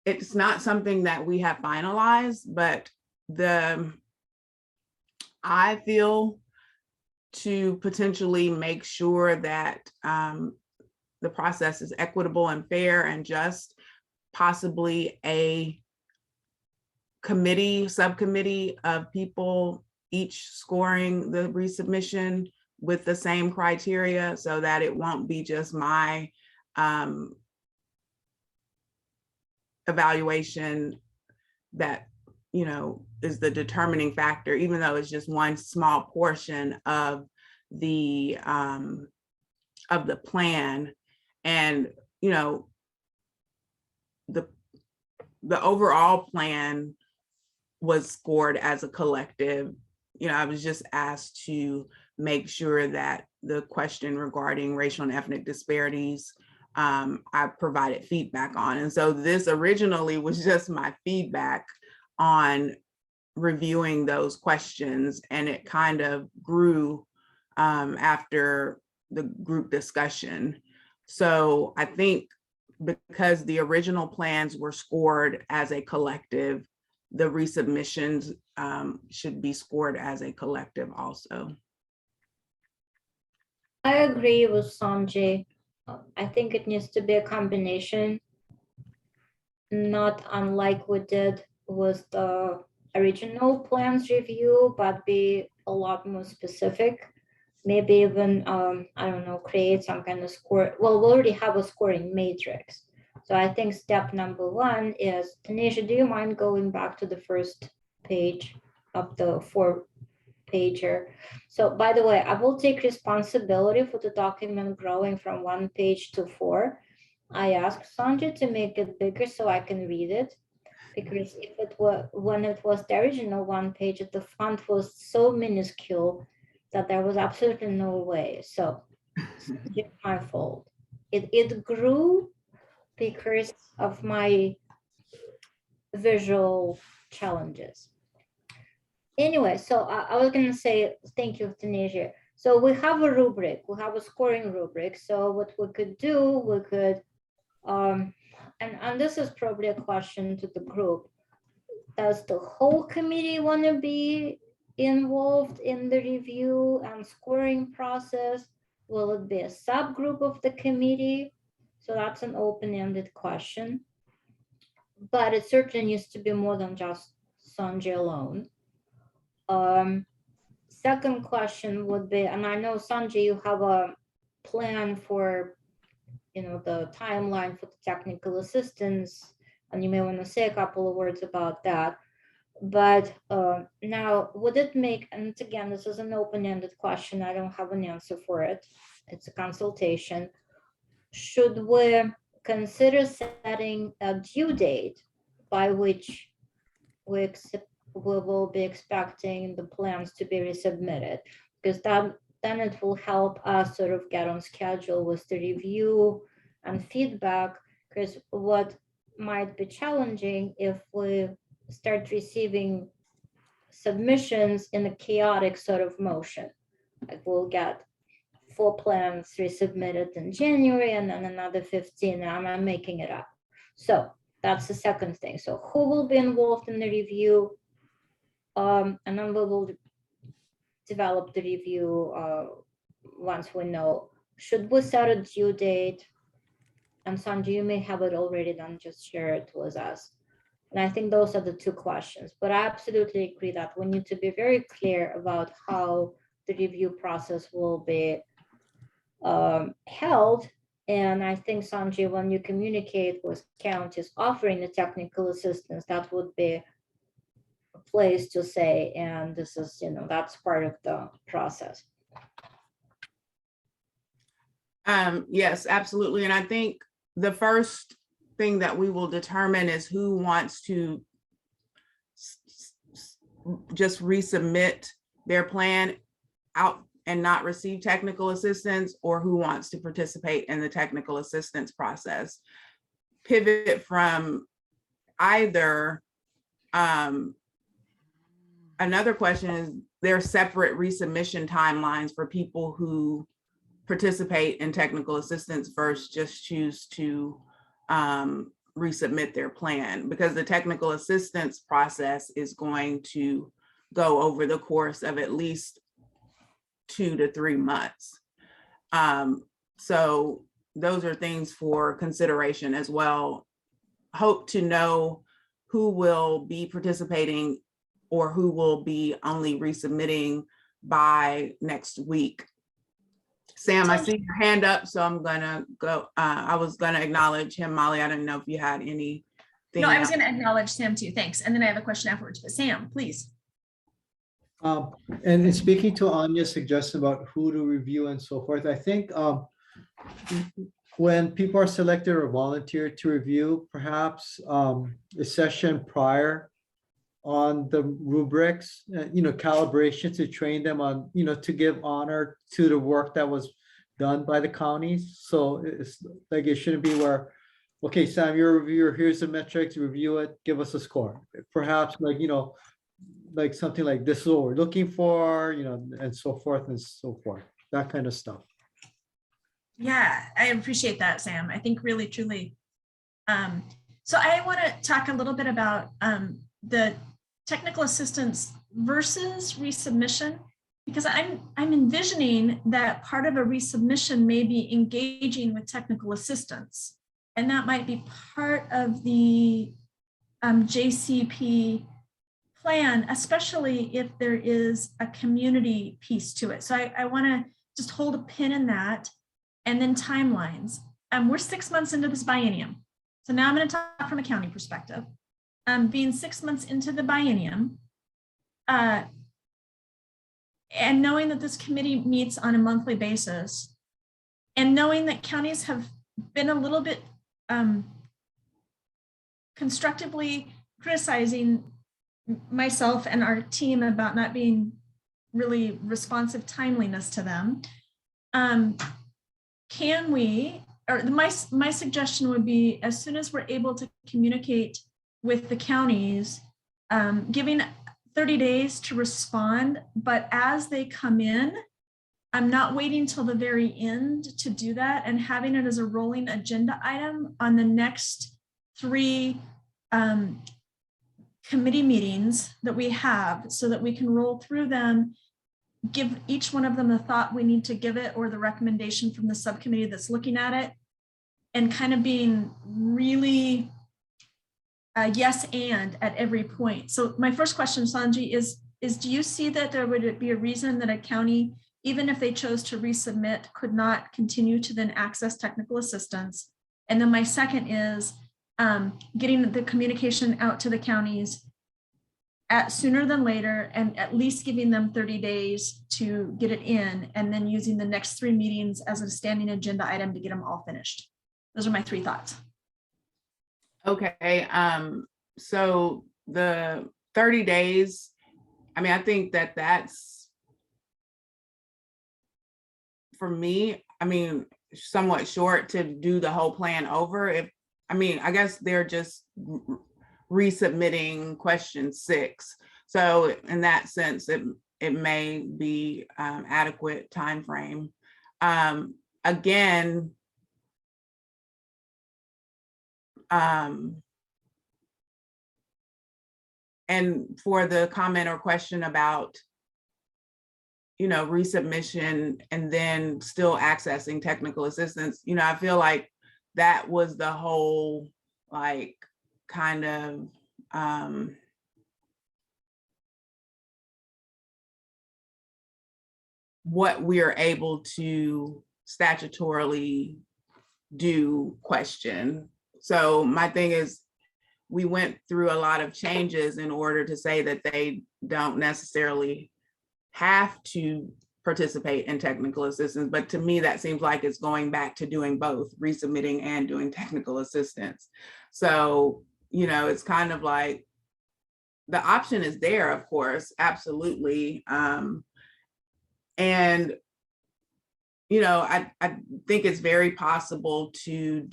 It's not something that we have finalized, but I feel to potentially make sure that the process is equitable and fair and just, possibly a subcommittee of people, each scoring the resubmission with the same criteria, so that it won't be just my evaluation that, you know, is the determining factor, even though it's just one small portion of the of the plan. And, you know, the overall plan was scored as a collective. You know, I was just asked to make sure that the question regarding racial and ethnic disparities, I provided feedback on. And so this originally was just my feedback on reviewing those questions, and it kind of grew after the group discussion. So I think because the original plans were scored as a collective, the resubmissions should be scored as a collective also. I agree with Sanjay. I think it needs to be a combination, not unlike we did with the original plans review, but be a lot more specific. Maybe even, I don't know, create some kind of score. Well, we already have a scoring matrix. So I think step number one is, Tanisha, do you mind going back to the first page of the 4-pager? So by the way, I will take responsibility for the document growing from 1 page to 4. I asked Sanjay to make it bigger so I can read it, because if it were, when it was the original 1 page, the font was so minuscule that there was absolutely no way. So it's my fault. It grew because of my visual challenges. Anyway, so I was gonna say, thank you, Tanisha. So we have a rubric, we have a scoring rubric. So what we could do, we could, and this is probably a question to the group. Does the whole committee want to be involved in the review and scoring process? Will it be a subgroup of the committee? So that's an open-ended question. But it certainly needs to be more than just Sanjay alone. Second question would be, and I know Sanjay, you have a plan for, you know, the timeline for the technical assistance, and you may want to say a couple of words about that. But now, would it make, and again, this is an open-ended question, I don't have an answer for it, it's a consultation. Should we consider setting a due date by which we will be expecting the plans to be resubmitted? Because then it will help us sort of get on schedule with the review and feedback, because what might be challenging if we start receiving submissions in a chaotic sort of motion. Like we'll get 4 plans resubmitted in January and then another 15, I'm making it up. So that's the second thing. So who will be involved in the review? And then we will develop the review once we know. Should we set a due date? And Sanjay, you may have it already done, just share it with us. And I think those are the 2 questions, but I absolutely agree that we need to be very clear about how the review process will be held. And I think, Sanjay, when you communicate with counties offering the technical assistance, that would be a place to say, and this is, you know, that's part of the process. Yes, absolutely. And I think the first thing that we will determine is who wants to just resubmit their plan out and not receive technical assistance, or who wants to participate in the technical assistance process. Pivot from either. Another question is, there are separate resubmission timelines for people who participate in technical assistance versus just choose to resubmit their plan, because the technical assistance process is going to go over the course of at least 2 to 3 months. So those are things for consideration as well. Hope to know who will be participating or who will be only resubmitting by next week. Sam, I see your hand up, so I'm gonna go. I was gonna acknowledge him, Molly. I didn't know if you had anything. No, I was going to acknowledge Sam too. Thanks. And then I have a question afterwards, but Sam, please. And in speaking to Anya's suggestion about who to review and so forth, I think when people are selected or volunteer to review, perhaps a session prior on the rubrics, calibration to train them on, to give honor to the work that was done by the counties. So it's like, it shouldn't be where, okay, Sam, you're a reviewer, here's the metrics, review it, give us a score. Perhaps like something like this is what we're looking for, and so forth and so forth, that kind of stuff. Yeah, I appreciate that, Sam. I think really, truly. So I want to talk a little bit about the technical assistance versus resubmission, because I'm envisioning that part of a resubmission may be engaging with technical assistance, and that might be part of the JCP plan, especially if there is a community piece to it. So I want to just hold a pin in that. And then timelines. We're 6 months into this biennium. So now I'm going to talk from a county perspective. Being 6 months into the biennium, and knowing that this committee meets on a monthly basis, and knowing that counties have been a little bit constructively criticizing myself and our team about not being really responsive timeliness to them. Can we, or my suggestion would be, as soon as we're able to communicate with the counties, giving 30 days to respond, but as they come in, I'm not waiting till the very end to do that, and having it as a rolling agenda item on the next 3 committee meetings that we have, so that we can roll through them, give each one of them the thought we need to give it, or the recommendation from the subcommittee that's looking at it, and kind of being really yes and at every point. So my first question, Sanji, is do you see that there would be a reason that a county, even if they chose to resubmit, could not continue to then access technical assistance? And then my second is getting the communication out to the counties sooner than later, and at least giving them 30 days to get it in, and then using the next 3 meetings as a standing agenda item to get them all finished. Those are my 3 thoughts. Okay, so the 30 days, I think that that's, for me, somewhat short to do the whole plan over. I guess they're just resubmitting question 6. So in that sense, it may be adequate time frame. Again, and for the comment or question about, resubmission and then still accessing technical assistance, I feel like that was the whole, kind of what we're able to statutorily do question. So my thing is, we went through a lot of changes in order to say that they don't necessarily have to participate in technical assistance. But to me, that seems like it's going back to doing both, resubmitting and doing technical assistance. So, it's kind of like the option is there, of course, absolutely. And, I think it's very possible to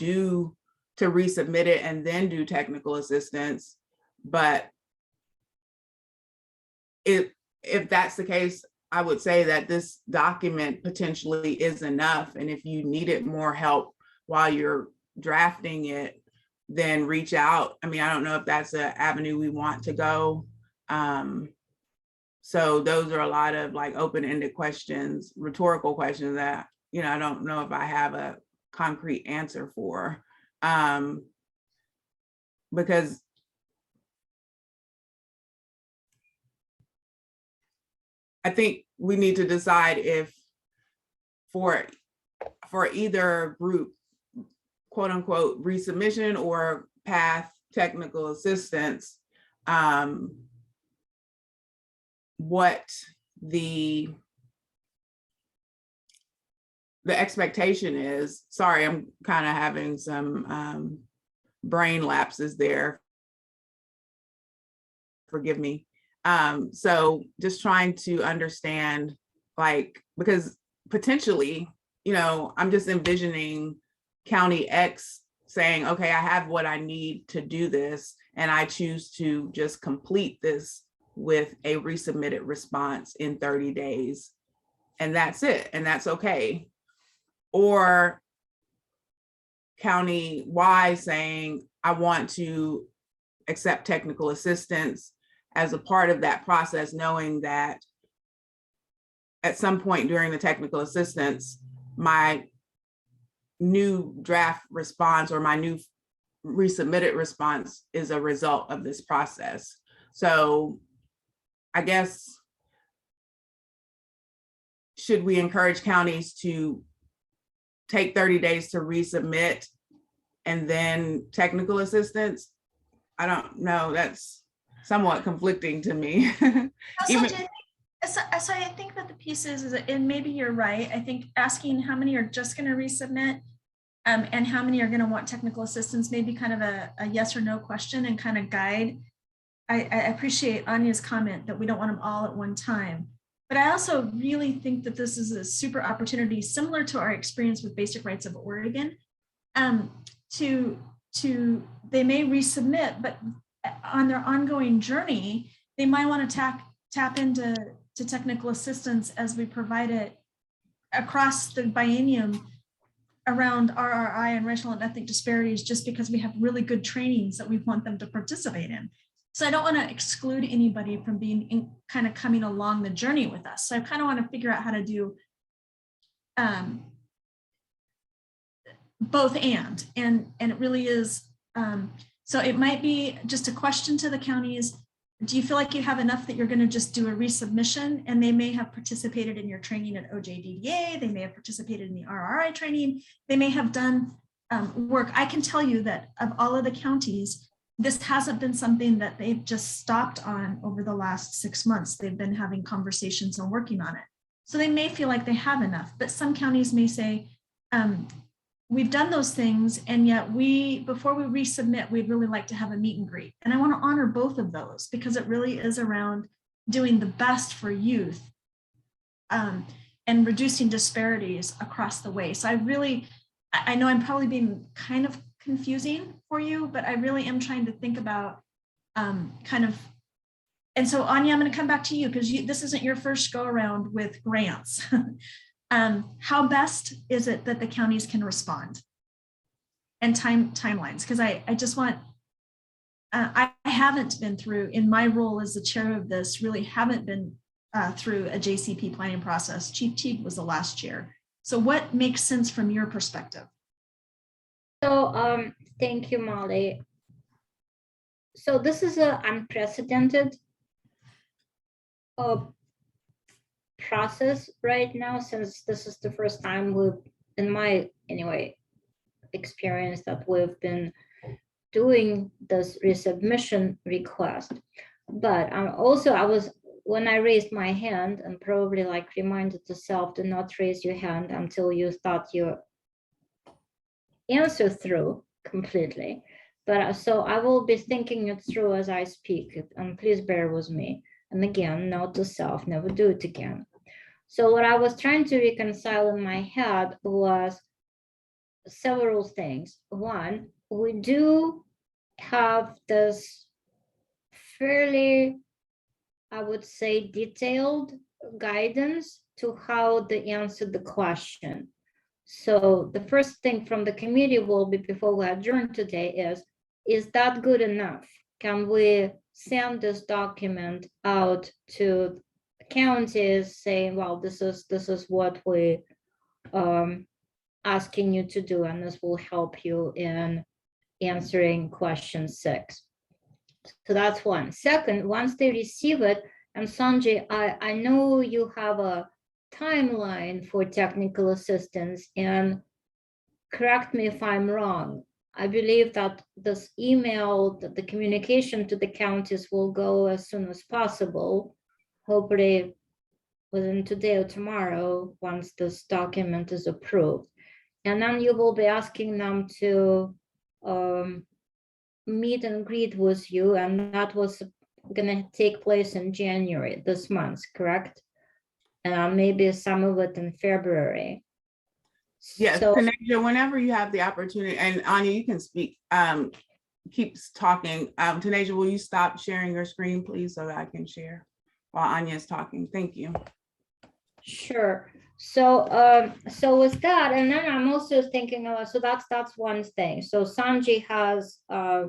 resubmit it and then do technical assistance. But if that's the case, I would say that this document potentially is enough. And if you needed more help while you're drafting it, then reach out. I don't know if that's an avenue we want to go. So those are a lot of open-ended questions, rhetorical questions that, I don't know if I have a concrete answer for. Because I think we need to decide if for either group, quote unquote, resubmission or path technical assistance, what the the expectation is, sorry, I'm kind of having some brain lapses there. Forgive me. So just trying to understand, like, because potentially, you know, I'm just envisioning County X saying, okay, I have what I need to do this, and I choose to just complete this with a resubmitted response in 30 days. And that's it, and that's okay. Or County Y saying, I want to accept technical assistance as a part of that process, knowing that at some point during the technical assistance, my new draft response or my new resubmitted response is a result of this process. So I guess, should we encourage counties to take 30 days to resubmit and then technical assistance? I don't know, that's somewhat conflicting to me. Also, so I think that the piece is that, and maybe you're right, I think asking how many are just going to resubmit and how many are going to want technical assistance may be kind of a yes or no question and kind of guide. I appreciate Anya's comment that we don't want them all at one time. But I also really think that this is a super opportunity, similar to our experience with Basic Rights of Oregon, they may resubmit, but on their ongoing journey, they might want to tap into technical assistance as we provide it across the biennium around RRI and racial and ethnic disparities, just because we have really good trainings that we want them to participate in. So I don't want to exclude anybody from being kind of coming along the journey with us. So I kind of want to figure out how to do both and it really is. So it might be just a question to the counties. Do you feel like you have enough that you're going to just do a resubmission, and they may have participated in your training at OJDDA, they may have participated in the RRI training, they may have done work. I can tell you that of all of the counties, this hasn't been something that they've just stopped on over the last 6 months. They've been having conversations and working on it. So they may feel like they have enough, but some counties may say, we've done those things, and yet before we resubmit, we'd really like to have a meet and greet. And I want to honor both of those, because it really is around doing the best for youth and reducing disparities across the way. So I know I'm probably being kind of confusing for you, but I really am trying to think about and so Anya, I'm going to come back to you, because this isn't your first go around with grants. How best is it that the counties can respond, and timelines? Because I just want, I haven't been through, in my role as the chair of this, really haven't been through a JCP planning process. Chief Teague was the last chair. So what makes sense from your perspective? So thank you, Molly. So this is an unprecedented process right now, since this is the first time in my experience, that we've been doing this resubmission request. But when I raised my hand, and probably reminded yourself to not raise your hand until you thought your answer through completely. But so I will be thinking it through as I speak, and please bear with me. And again, note to self, never do it again. So what I was trying to reconcile in my head was several things. One, we do have this fairly, I would say, detailed guidance to how to answer the question. So the first thing from the committee will be, before we adjourn today, is that good enough? Can we send this document out to counties saying, well, this is what we asking you to do, and this will help you in answering question 6. So that's one. Second, once they receive it, and Sanjay, I know you have a timeline for technical assistance, and correct me if I'm wrong. I believe that this email, that the communication to the counties will go as soon as possible, hopefully within today or tomorrow, once this document is approved. And then you will be asking them to meet and greet with you, and that was gonna take place in January, this month, correct? And maybe some of it in February. Yes, So, Tanisha, whenever you have the opportunity, and Anya, you can speak, keeps talking. Tanisha, will you stop sharing your screen, please, so that I can share while Anya is talking? Thank you. sure. So, so with that, and then I'm also thinking of, so that's one thing. So Sanjay has a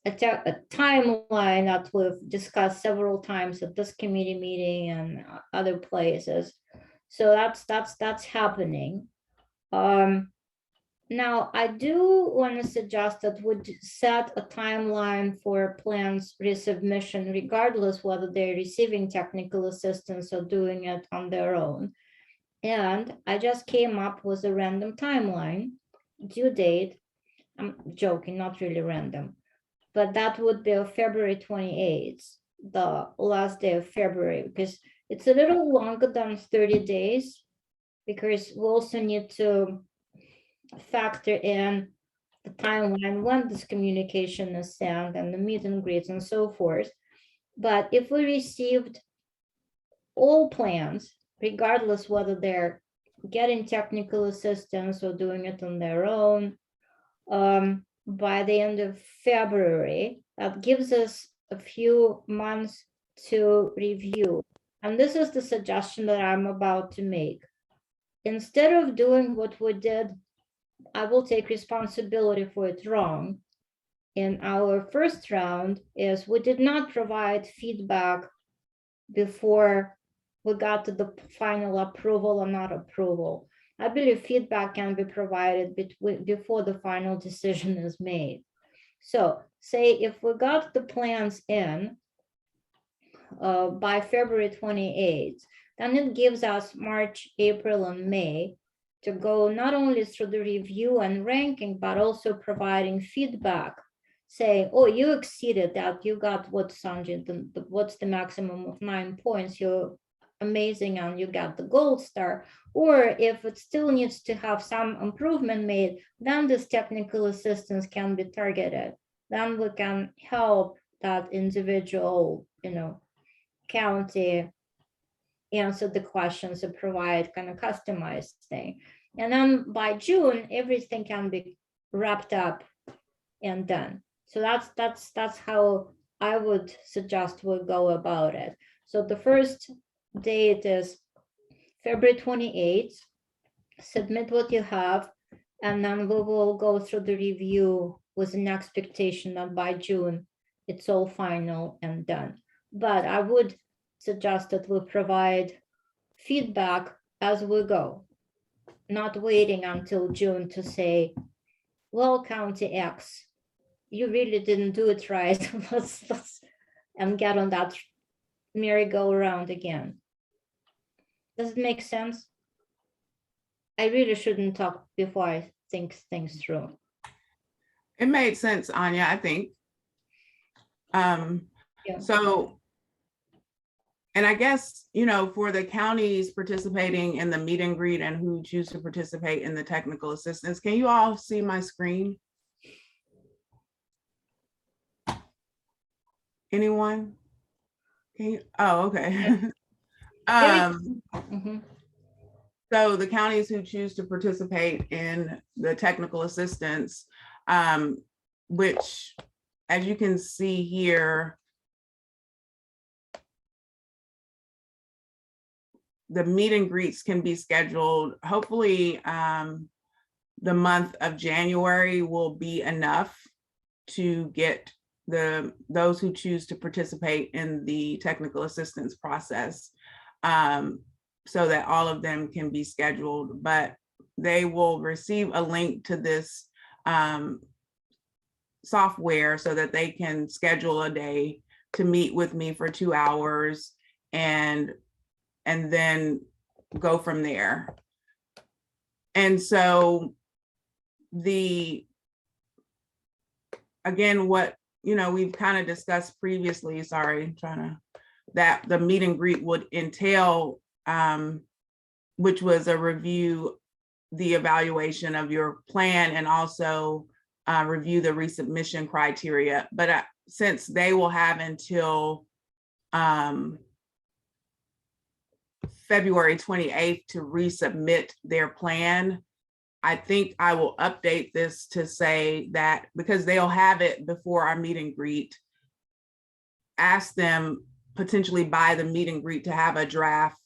timeline that we've discussed several times at this committee meeting and other places. So that's happening. Now I do want to suggest that we set a timeline for plans resubmission, regardless whether they're receiving technical assistance or doing it on their own. And I just came up with a random timeline, due date. I'm joking, not really random, but that would be February 28th, the last day of February, because it's a little longer than 30 days, because we also need to factor in the timeline when this communication is sent and the meet and greets and so forth. But if we received all plans, regardless whether they're getting technical assistance or doing it on their own, by the end of February, that gives us a few months to review. And this is the suggestion that I'm about to make. Instead of doing what we did, I will take responsibility for it wrong. In our first round is we did not provide feedback before we got to the final approval or not approval. I believe feedback can be provided before the final decision is made. So say if we got the plans in by February 28th, then it gives us March, April, and May to go not only through the review and ranking, but also providing feedback, saying, oh, you exceeded that, you got what, Sanjay, what's the maximum of 9 points, you're amazing and you got the gold star. Or if it still needs to have some improvement made, then this technical assistance can be targeted. Then we can help that individual, county answer the questions and provide kind of customized thing. And then by June, everything can be wrapped up and done. So that's how I would suggest we go about it. So the first date is February 28th. Submit what you have, and then we will go through the review with an expectation that by June, it's all final and done. But I would suggest that we provide feedback as we go, not waiting until June to say, well, County X, you really didn't do it right. let's and get on that merry-go-round again. Does it make sense? I really shouldn't talk before I think things through. It made sense, Anya, I think. Yeah. So, and I guess, for the counties participating in the meet and greet and who choose to participate in the technical assistance, can you all see my screen? Anyone? Can you? Oh, okay. Mhm. So the counties who choose to participate in the technical assistance, which, as you can see here, the meet and greets can be scheduled. Hopefully, the month of January will be enough to get those who choose to participate in the technical assistance process, so that all of them can be scheduled. But they will receive a link to this software so that they can schedule a day to meet with me for 2 hours and then go from there. And so again, what we've kind of discussed previously, that the meet and greet would entail which was a review, the evaluation of your plan and also review the resubmission criteria. But since they will have until February 28th to resubmit their plan, I think I will update this to say that because they'll have it before our meet and greet, ask them potentially by the meet and greet to have a draft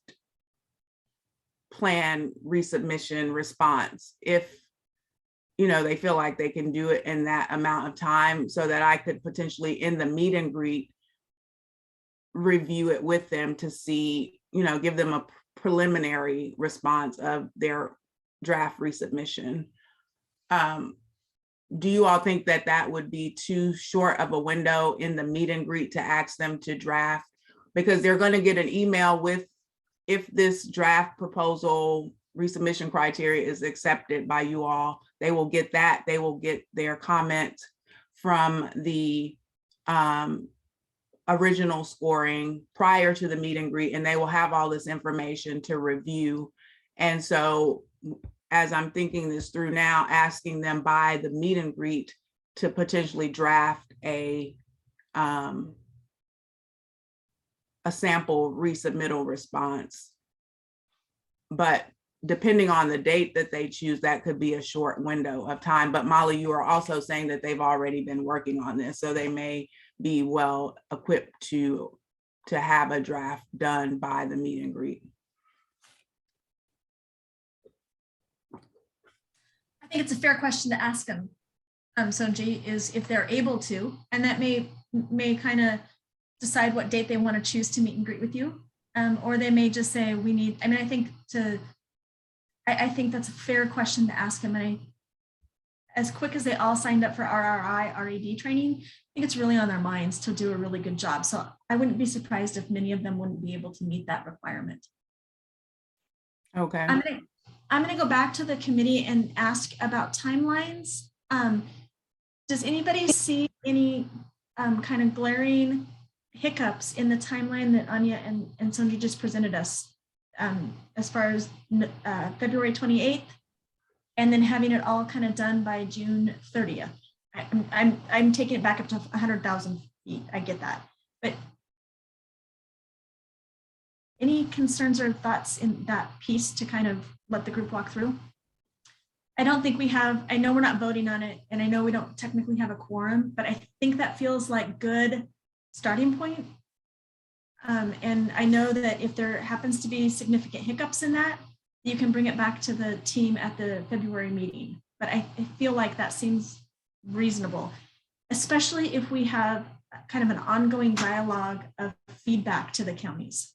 plan resubmission response if they feel like they can do it in that amount of time, so that I could potentially in the meet and greet review it with them to see, give them a preliminary response of their draft resubmission. Do you all think that that would be too short of a window in the meet and greet to ask them to draft? Because they're going to get an email with, if this draft proposal resubmission criteria is accepted by you all, they will get that. They will get their comment from the original scoring prior to the meet and greet, and they will have all this information to review. And so as I'm thinking this through now, asking them by the meet and greet to potentially draft a sample resubmittal response. But depending on the date that they choose, that could be a short window of time. But Molly, you are also saying that they've already been working on this, so they may be well equipped to have a draft done by the meet and greet. I think it's a fair question to ask them, Sonji, is if they're able to, and that may kind of decide what date they want to choose to meet and greet with you. Or they may just say, we need, I think that's a fair question to ask them. And as quick as they all signed up for RRI, RED training, I think it's really on their minds to do a really good job. So I wouldn't be surprised if many of them wouldn't be able to meet that requirement. Okay. I'm going to go back to the committee and ask about timelines. Does anybody see any kind of glaring hiccups in the timeline that Anya and Sonji just presented us, as far as February 28th, and then having it all kind of done by June 30th? I'm taking it back up to 100,000 feet. I get that, but any concerns or thoughts in that piece to kind of let the group walk through? I don't think we have, I know we're not voting on it, and I know we don't technically have a quorum, but I think that feels like good starting point. And I know that if there happens to be significant hiccups in that, you can bring it back to the team at the February meeting. But I feel like that seems reasonable, especially if we have kind of an ongoing dialogue of feedback to the counties.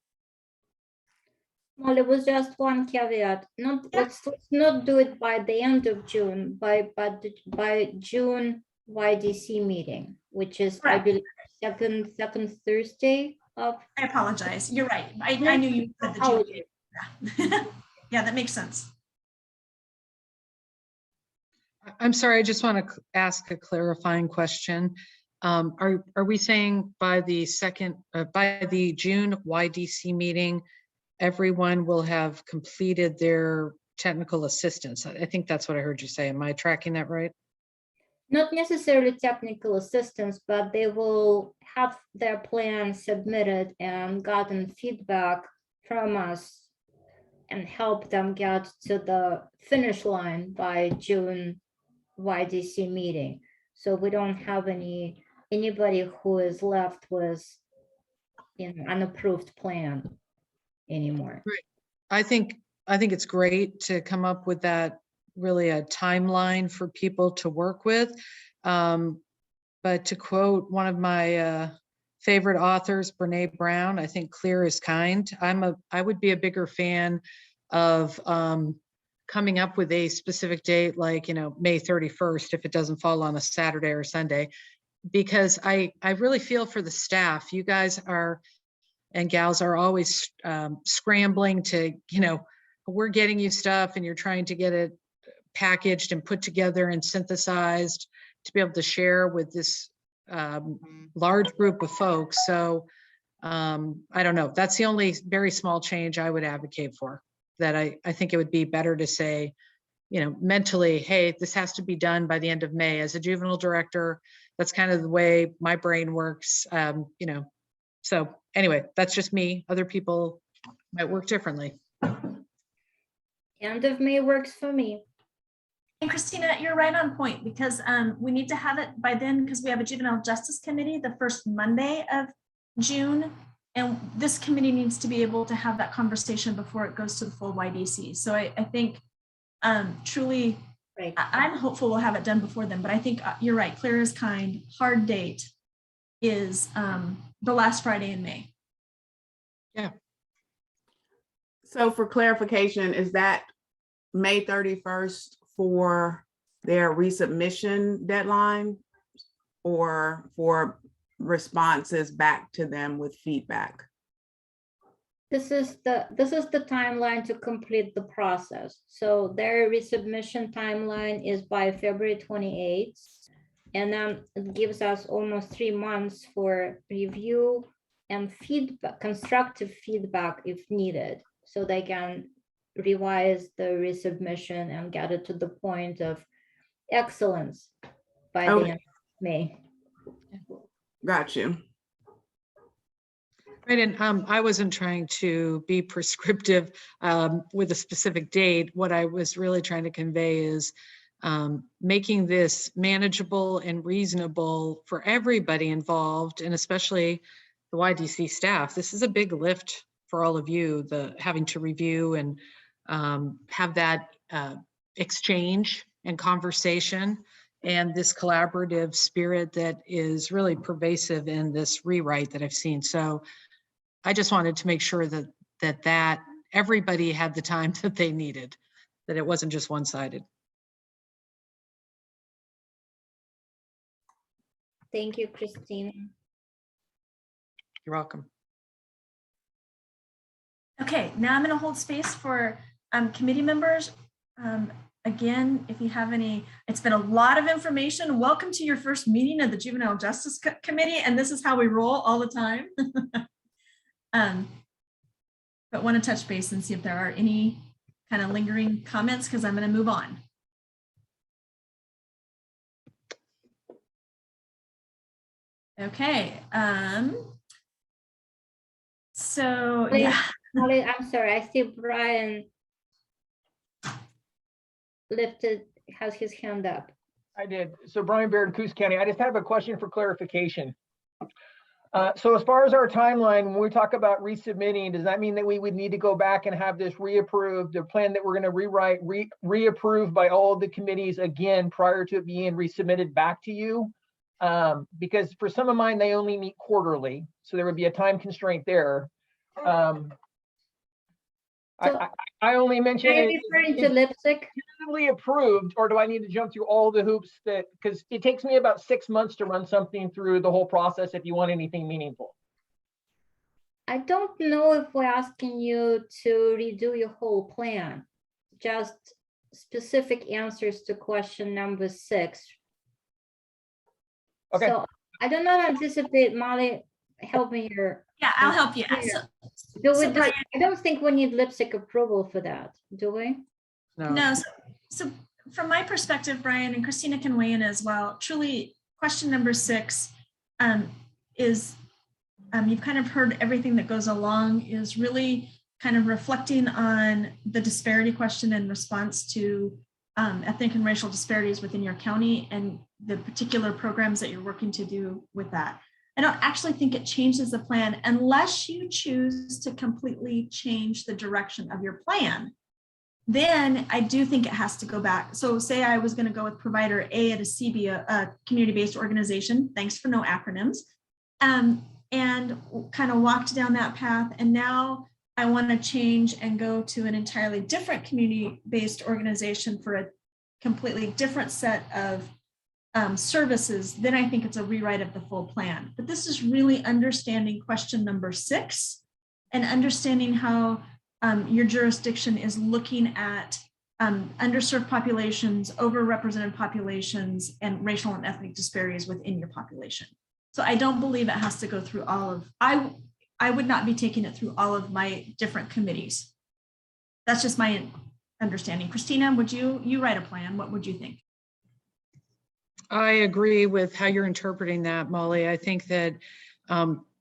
Well, it was just one caveat. Let's not do it by the end of June, by June YDC meeting, which is, I believe, second Thursday of. I apologize. You're right. I knew you said the June. Yeah. Yeah, that makes sense. I'm sorry, I just want to ask a clarifying question. Are we saying by the June YDC meeting, everyone will have completed their technical assistance? I think that's what I heard you say. Am I tracking that right? Not necessarily technical assistance, but they will have their plan submitted and gotten feedback from us and help them get to the finish line by June YDC meeting. So we don't have anybody who is left with an unapproved plan anymore. Right. I think it's great to come up with that, really a timeline for people to work with. But to quote one of my favorite authors, Brene Brown, I think clear is kind. I would be a bigger fan of coming up with a specific date, like, May 31st, if it doesn't fall on a Saturday or Sunday, because I really feel for the staff. You guys are, and gals are always scrambling to, we're getting you stuff and you're trying to get it packaged and put together and synthesized to be able to share with this large group of folks. So I don't know. That's the only very small change I would advocate for. That I think it would be better to say, you know, mentally, hey, this has to be done by the end of May. As a juvenile director, that's kind of the way my brain works, you know. So anyway, that's just me. Other people might work differently. End of May works for me. And Christina, you're right on point, because we need to have it by then, because we have a Juvenile Justice Committee the first Monday of June. And this committee needs to be able to have that conversation before it goes to the full YDC. So I think truly, Right. I'm hopeful we'll have it done before then, but I think you're right. Clear as kind. Hard date is the last Friday in May. Yeah. So for clarification, is that May 31st for their resubmission deadline or for responses back to them with feedback? This is the timeline to complete the process. So their resubmission timeline is by February 28th. And then it gives us almost 3 months for review and feedback, constructive feedback if needed, so they can revise the resubmission and get it to the point of excellence by the Okay. end of May. Got you. Right, and I wasn't trying to be prescriptive with a specific date. What I was really trying to convey is making this manageable and reasonable for everybody involved, and especially the YDC staff. This is a big lift for all of you, the having to review and have that exchange and conversation, and this collaborative spirit that is really pervasive in this rewrite that I've seen. So I just wanted to make sure that everybody had the time that they needed, that it wasn't just one-sided. Thank you, Christine. You're welcome. Okay, now I'm going to hold space for committee members. Again, if you have any, it's been a lot of information. Welcome to your first meeting of the Juvenile Justice Committee, and this is how we roll all the time. But want to touch base and see if there are any kind of lingering comments, because I'm going to move on. Okay. So Wait, yeah. Molly, I'm sorry, I see Brian has his hand up. I did. So Brian Baird, Coos County. I just have a question for clarification. So as far as our timeline, when we talk about resubmitting, does that mean that we would need to go back and have this reapproved, the plan that we're going to rewrite, reapproved by all of the committees again prior to it being resubmitted back to you? Because for some of mine, they only meet quarterly, so there would be a time constraint there. I only mentioned Are you referring to lipstick? approved, or do I need to jump through all the hoops because it takes me about 6 months to run something through the whole process if you want anything meaningful. I don't know if we're asking you to redo your whole plan, just specific answers to question number 6. Okay. So I do not anticipate, Molly, help me here. Yeah, I'll help you. I don't think we need lipstick approval for that, do we? No. So from my perspective, Brian, and Christina can weigh in as well, truly question number 6 is, you've kind of heard everything that goes along, is really kind of reflecting on the disparity question in response to ethnic and racial disparities within your county and the particular programs that you're working to do with that. I don't actually think it changes the plan unless you choose to completely change the direction of your plan. Then I do think it has to go back. So say I was going to go with provider A at a CB, a community-based organization, thanks for no acronyms, and kind of walked down that path. And now I want to change and go to an entirely different community-based organization for a completely different set of services. Then I think it's a rewrite of the full plan. But this is really understanding question number 6 and understanding how your jurisdiction is looking at underserved populations, overrepresented populations, and racial and ethnic disparities within your population. So I don't believe it has to go through all of, I would not be taking it through all of my different committees. That's just my understanding. Christina, would you write a plan? What would you think? I agree with how you're interpreting that, Molly. I think that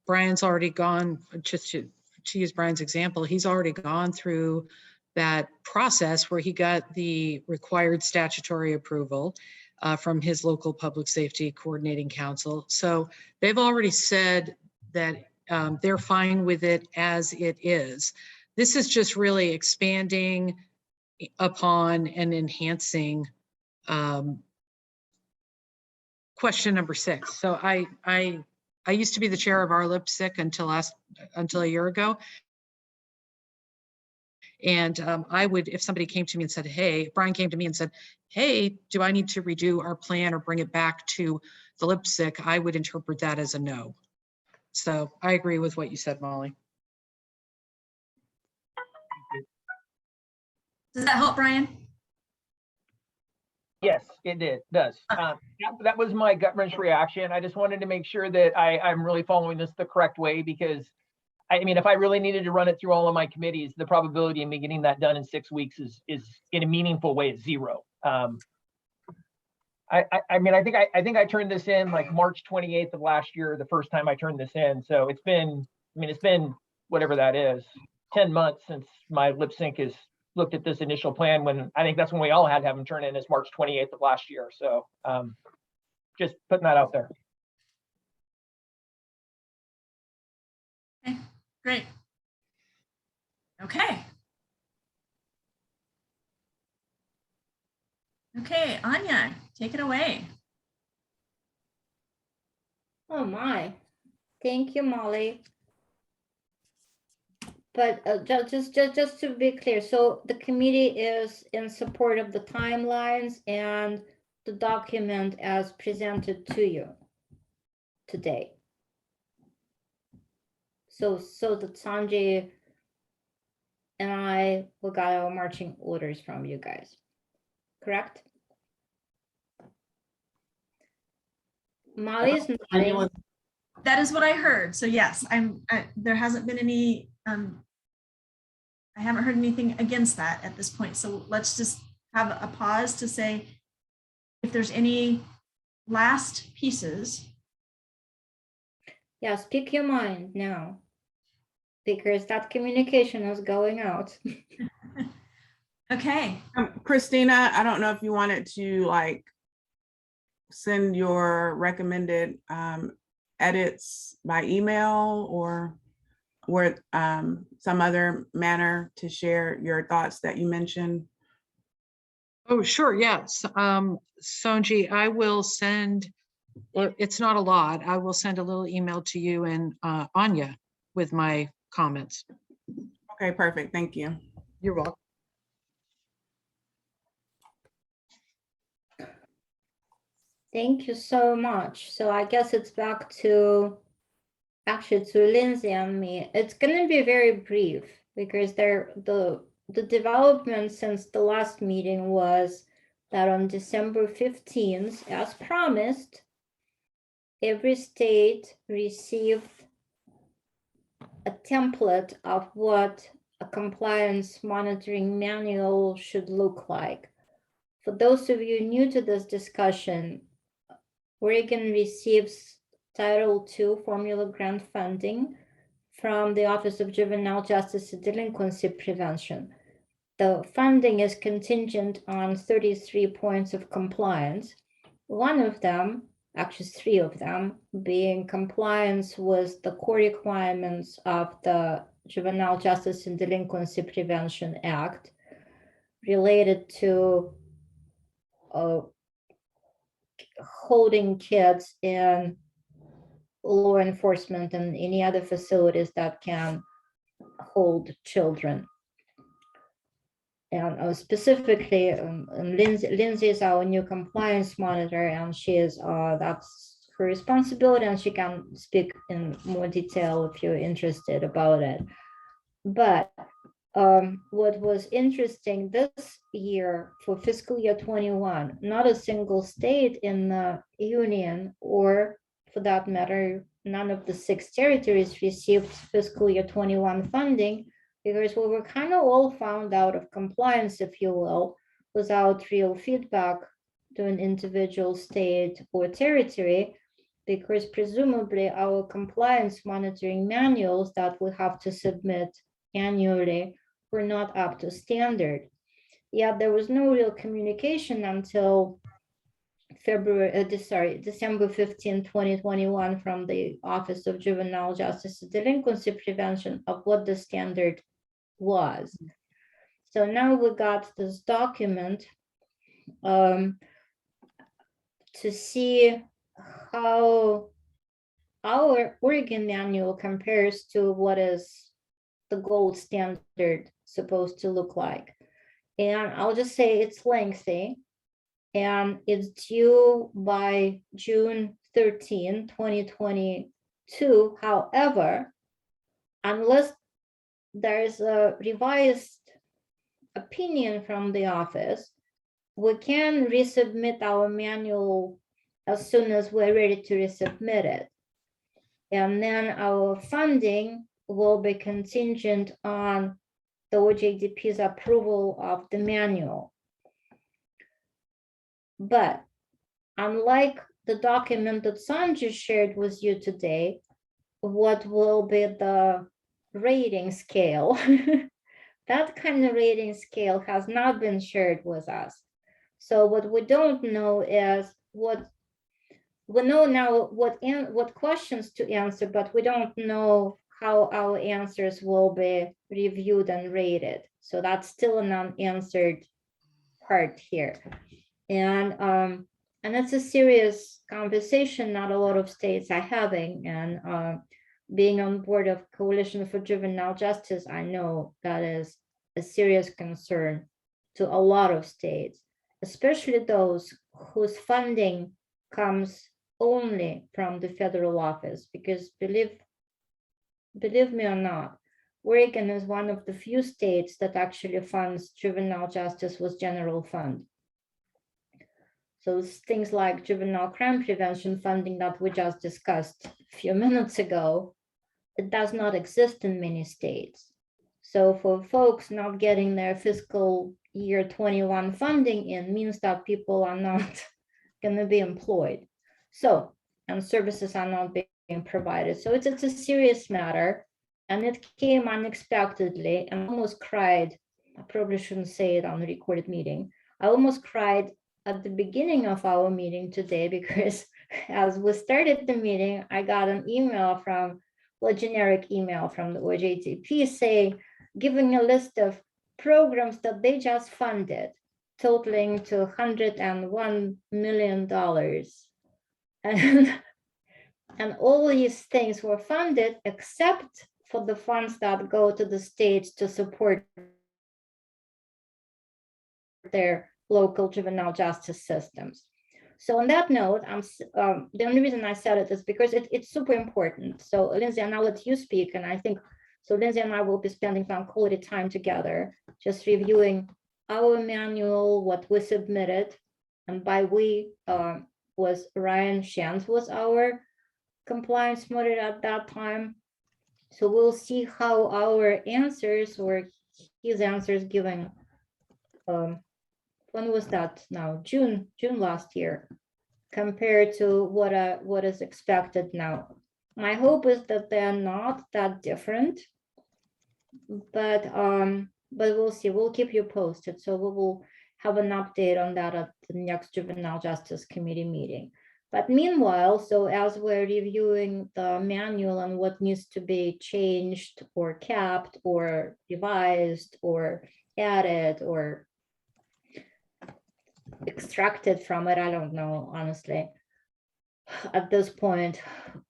Brian's already gone, just to use Brian's example, he's already gone through that process where he got the required statutory approval from his local public safety coordinating council. So they've already said that they're fine with it as it is. This is just really expanding upon and enhancing question number 6. So I used to be the chair of our LIPSIC until a year ago. And I would, if somebody came to me and said, hey, Brian came to me and said, hey, do I need to redo our plan or bring it back to the LIPSIC? I would interpret that as a no. So I agree with what you said, Molly. Does that help, Brian? Yes, it does. That was my gut wrench reaction. I just wanted to make sure that I'm really following this the correct way, because I mean, if I really needed to run it through all of my committees, the probability of me getting that done in 6 weeks is in a meaningful way is 0. I mean, I think I turned this in like March 28th of last year, the first time I turned this in. So it's been whatever that is, 10 months since my lip sync has looked at this initial plan, when I think that's when we all had to have them turn in, is March 28th of last year. So just putting that out there. Okay, great. Okay. Okay, Anya, take it away. Oh my, thank you, Molly. But just to be clear, so the committee is in support of the timelines and the document as presented to you today. So that Sanjay and we got our marching orders from you guys, correct? Molly's nodding. That is what I heard. So yes, there hasn't been any, I haven't heard anything against that at this point. So let's just have a pause to say if there's any last pieces. Yeah, speak your mind now, because that communication is going out. Okay. Christina, I don't know if you wanted to like send your recommended edits by email or some other manner to share your thoughts that you mentioned. Oh, sure. Yes. Sonji, I will send, well, it's not a lot. I will send a little email to you and Anya with my comments. Okay, perfect. Thank you. You're welcome. Thank you so much. So I guess it's back to Lindsay and me. It's going to be very brief, because the development since the last meeting was that on December 15th, as promised, every state received a template of what a compliance monitoring manual should look like. For those of you new to this discussion, Oregon receives Title II formula grant funding from the Office of Juvenile Justice and Delinquency Prevention. The funding is contingent on 33 points of compliance. One of them, actually 3 of them, being compliance with the core requirements of the Juvenile Justice and Delinquency Prevention Act related to holding kids in law enforcement and any other facilities that can hold children. And specifically, Lindsay is our new compliance monitor, and she is that's her responsibility, and she can speak in more detail if you're interested about it. But what was interesting this year for fiscal year 21, not a single state in the union or for that matter, none of the 6 territories received fiscal year 21 funding because we were kind of all found out of compliance, if you will, without real feedback to an individual state or territory, because presumably our compliance monitoring manuals that we have to submit annually were not up to standard. Yet there was no real communication until December 15, 2021 from the Office of Juvenile Justice and Delinquency Prevention of what the standard was. So now we got this document to see how our Oregon manual compares to what is the gold standard supposed to look like. And I'll just say it's lengthy and it's due by June 13, 2022. However, unless there's a revised opinion from the office, we can resubmit our manual as soon as we're ready to resubmit it. And then our funding will be contingent on the OJDP's approval of the manual. But unlike the document that Sanjay shared with you today, what will be the rating scale? That kind of rating scale has not been shared with us. So what we don't know is what we know now, what questions to answer, but we don't know how our answers will be reviewed and rated. So that's still an unanswered part here. And it's a serious conversation not a lot of states are having. And being on board of Coalition for Juvenile Justice, I know that is a serious concern to a lot of states, especially those whose funding comes only from the federal office, because believe me or not, Oregon is one of the few states that actually funds juvenile justice with general fund. So things like juvenile crime prevention funding that we just discussed a few minutes ago, it does not exist in many states. So for folks not getting their fiscal year 21 funding in means that people are not going to be employed. So, and services are not being provided. So it's a serious matter, and it came unexpectedly and almost cried. I probably shouldn't say it on the recorded meeting. I almost cried at the beginning of our meeting today, because as we started the meeting, I got an email from, well, a generic email from the OJJDP saying, giving a list of programs that they just funded, totaling to $101 million. And all these things were funded except for the funds that go to the states to support their local juvenile justice systems. So on that note, the only reason I said it is because it's super important. So Lindsay, and I'll let you speak. And I think, so Lindsay and I will be spending some quality time together, just reviewing our manual, what we submitted. And by we was Ryan Shantz was our compliance monitor at that time. So we'll see how our answers or his answers given, when was that now? June last year, compared to what is expected now. My hope is that they're not that different, but we'll see. We'll keep you posted. So we will have an update on that at the next Juvenile Justice Committee meeting. But meanwhile, so as we're reviewing the manual and what needs to be changed or capped or revised or added or extracted from it, I don't know, honestly. At this point,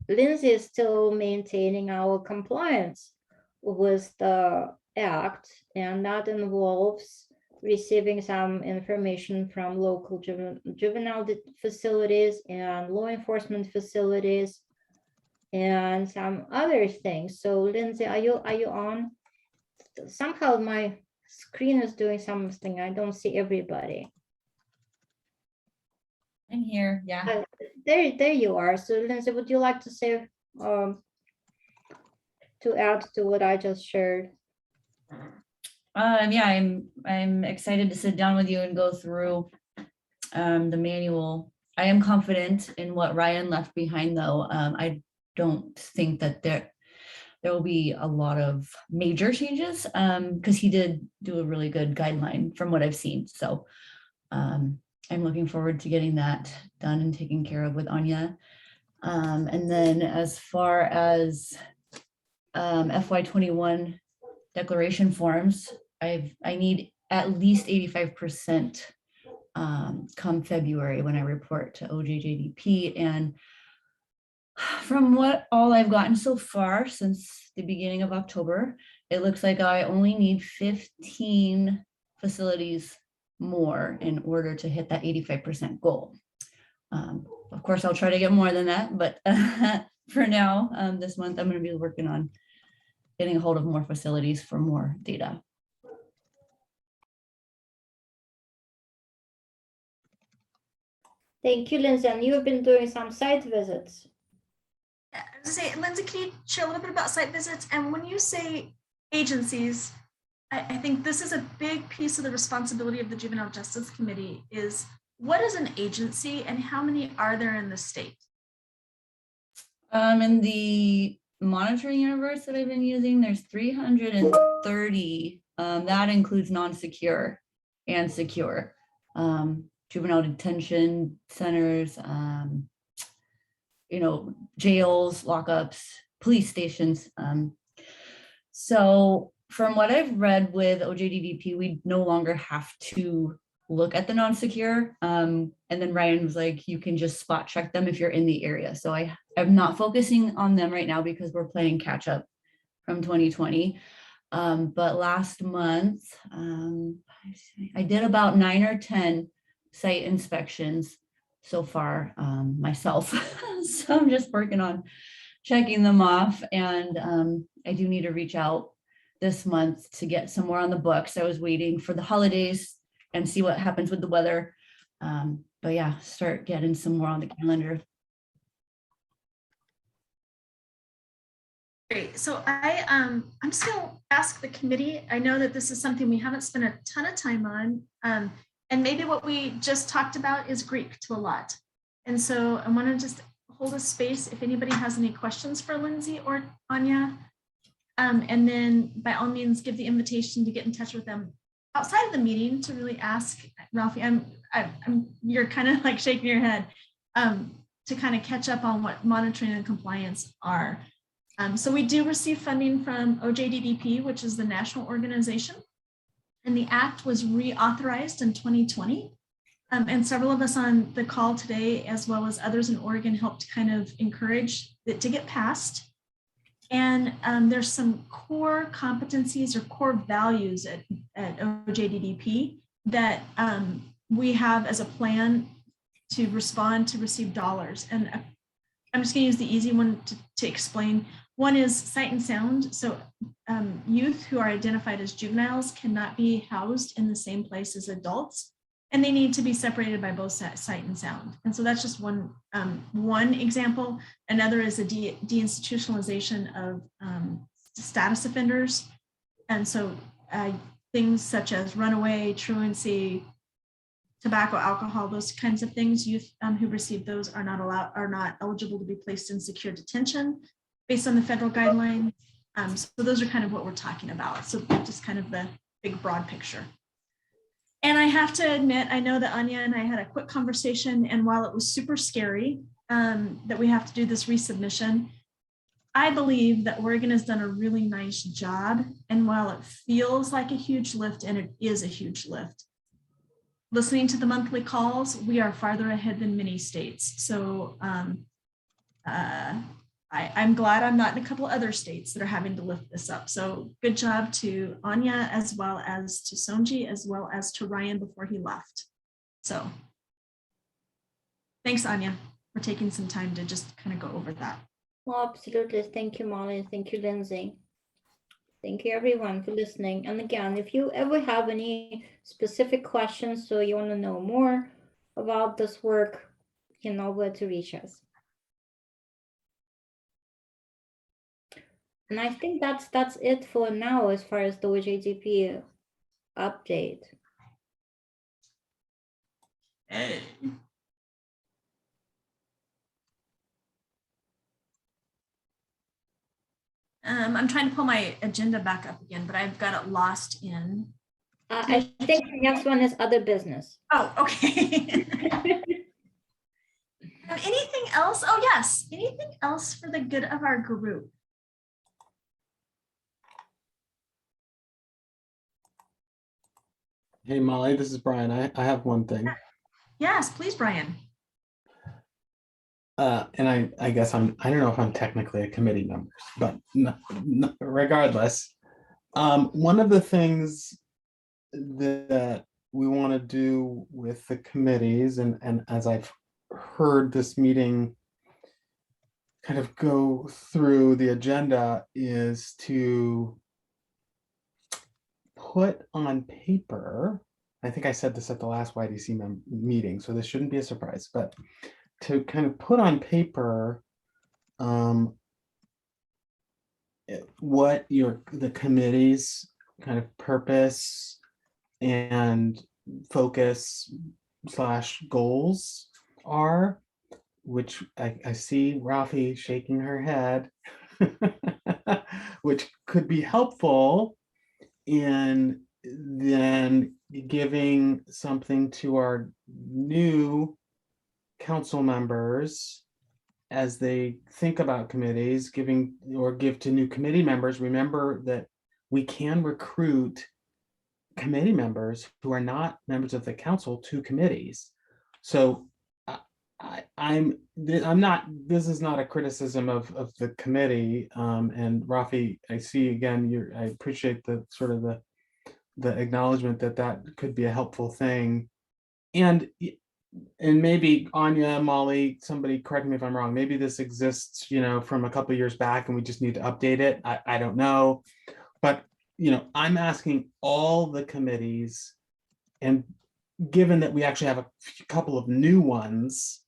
Lindsay is still maintaining our compliance with the act, and that involves receiving some information from local juvenile facilities and law enforcement facilities and some other things. So Lindsay, are you on? Somehow my screen is doing something. I don't see everybody. I'm here, yeah. there you are. So Lindsay, would you like to say, to add to what I just shared? Yeah, I'm excited to sit down with you and go through the manual. I am confident in what Ryan left behind, though. I don't think that there will be a lot of major changes because he did do a really good guideline from what I've seen. So I'm looking forward to getting that done and taken care of with Anya. And then as far as FY21 declaration forms, I need at least 85% come February when I report to OJJDP. And from what all I've gotten so far since the beginning of October, it looks like I only need 15 facilities more in order to hit that 85% goal. Of course, I'll try to get more than that, but for now, this month, I'm going to be working on getting a hold of more facilities for more data. Thank you, Lindsay. And you've been doing some site visits. Lindsay, can you share a little bit about site visits? And when you say agencies, I think this is a big piece of the responsibility of the Juvenile Justice Committee is what is an agency and how many are there in the state? In the monitoring universe that I've been using, there's 330. That includes non-secure and secure. Juvenile detention centers, jails, lockups, police stations. So from what I've read with OJDDP, we no longer have to look at the non-secure. And then Ryan was like, you can just spot check them if you're in the area. So I'm not focusing on them right now because we're playing catch up from 2020. But last month, I did about 9 or 10 site inspections so far myself. So I'm just working on checking them off. And I do need to reach out this month to get some more on the books. I was waiting for the holidays and see what happens with the weather. But yeah, start getting some more on the calendar. Great. So I'm just going to ask the committee. I know that this is something we haven't spent a ton of time on. And maybe what we just talked about is Greek to a lot. And so I want to just hold a space if anybody has any questions for Lindsay or Anya. And then by all means, give the invitation to get in touch with them outside of the meeting to really ask Ralphie. You're kind of like shaking your head to kind of catch up on what monitoring and compliance are. So we do receive funding from OJDDP, which is the national organization. And the act was reauthorized in 2020. And several of us on the call today, as well as others in Oregon, helped kind of encourage it to get passed. And there's some core competencies or core values at OJDDP that we have as a plan to respond to receive dollars. And I'm just going to use the easy one to explain. One is sight and sound. So youth who are identified as juveniles cannot be housed in the same place as adults, and they need to be separated by both sight and sound. And so that's just one example. Another is a deinstitutionalization of status offenders. And so things such as runaway, truancy, tobacco, alcohol, those kinds of things, youth who receive those are not eligible to be placed in secure detention based on the federal guidelines. So those are kind of what we're talking about. So just kind of the big broad picture. And I have to admit, I know that Anya and I had a quick conversation, and while it was super scary that we have to do this resubmission, I believe that Oregon has done a really nice job. And while it feels like a huge lift, and it is a huge lift, listening to the monthly calls, we are farther ahead than many states. So I'm glad I'm not in a couple other states that are having to lift this up. So good job to Anya, as well as to Sonji, as well as to Ryan before he left. So thanks, Anya, for taking some time to just kind of go over that. Well, absolutely. Thank you, Molly. Thank you, Lindsay. Thank you, everyone, for listening. And again, if you ever have any specific questions, so you want to know more about this work, you know where to reach us. And I think that's it for now as far as the OJDP update. Hey. I'm trying to pull my agenda back up again, but I've got it lost in. I think the next one is other business. Oh, okay. Anything else? Oh, yes. Anything else for the good of our group? Hey, Molly, this is Brian. I have one thing. Yes, please, Brian. And I guess I don't know if I'm technically a committee member, but regardless, one of the things that we want to do with the committees, and as I've heard this meeting kind of go through the agenda, is to put on paper, I think I said this at the last YDC meeting, so this shouldn't be a surprise, but to kind of put on paper what the committee's kind of purpose and focus / goals are, which I see Rafi shaking her head, which could be helpful in then giving something to our new council members as they think about committees, give to new committee members. Remember that we can recruit committee members who are not members of the council to committees. So this is not a criticism of the committee. And Rafi, I see again, I appreciate the sort of the acknowledgement that could be a helpful thing. And maybe Anya, Molly, somebody correct me if I'm wrong, maybe this exists, from a couple of years back and we just need to update it. I don't know. But, I'm asking all the committees, and given that we actually have a couple of new ones,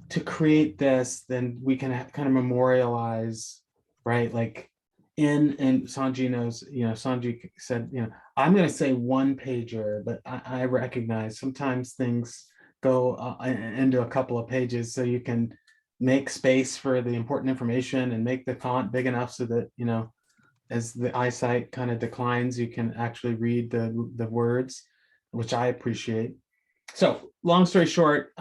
to create this, then we can kind of memorialize, right? Like and Sanji knows, Sanji said, I'm going to say one pager, but I recognize sometimes things go into a couple of pages, so you can make space for the important information and make the font big enough so that, as the eyesight kind of declines, you can actually read the words, which I appreciate. So long story short,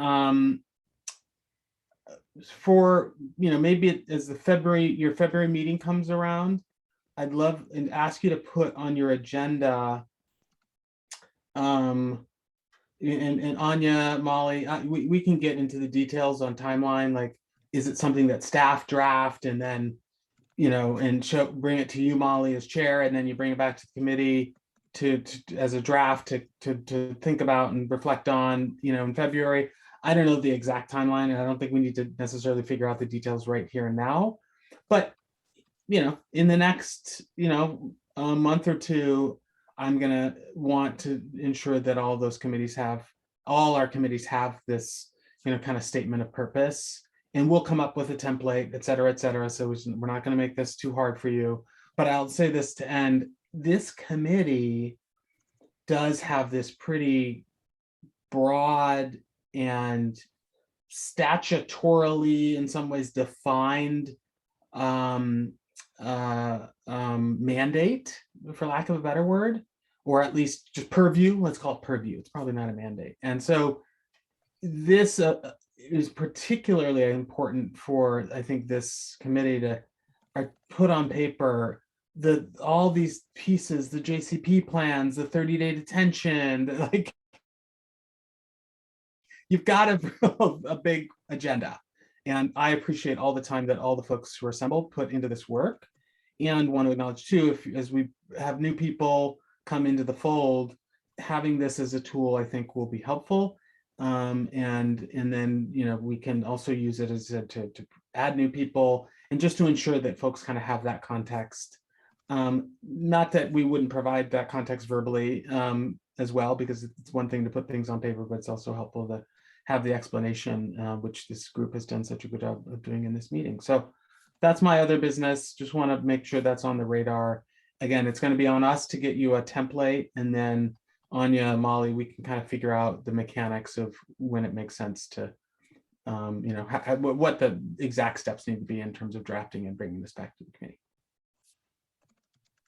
for, maybe as your February meeting comes around, I'd love and ask you to put on your agenda, and Anya, Molly, we can get into the details on timeline. Like, is it something that staff draft and then, and bring it to you, Molly, as chair, and then you bring it back to the committee to as a draft to think about and reflect on, in February. I don't know the exact timeline, and I don't think we need to necessarily figure out the details right here and now. But, in the next, a month or two, I'm going to want to ensure that all our committees have this, kind of statement of purpose, and we'll come up with a template, et cetera, et cetera. So we're not going to make this too hard for you, but I'll say this to end. This committee does have this pretty broad and statutorily, in some ways, defined mandate, for lack of a better word, or at least just purview. Let's call it purview. It's probably not a mandate. And so this is particularly important for, I think, this committee to put on paper all these pieces, the JCP plans, the 30-day detention, like, you've got a big agenda. And I appreciate all the time that all the folks who are assembled put into this work, and want to acknowledge too, as we have new people come into the fold, having this as a tool, I think, will be helpful. And then, we can also use it as to add new people, and just to ensure that folks kind of have that context. Not that we wouldn't provide that context verbally as well, because it's one thing to put things on paper, but it's also helpful to have the explanation, which this group has done such a good job of doing in this meeting. So that's my other business. Just want to make sure that's on the radar. Again, it's going to be on us to get you a template, and then Anya, Molly, we can kind of figure out the mechanics of when it makes sense to, what the exact steps need to be in terms of drafting and bringing this back to the committee.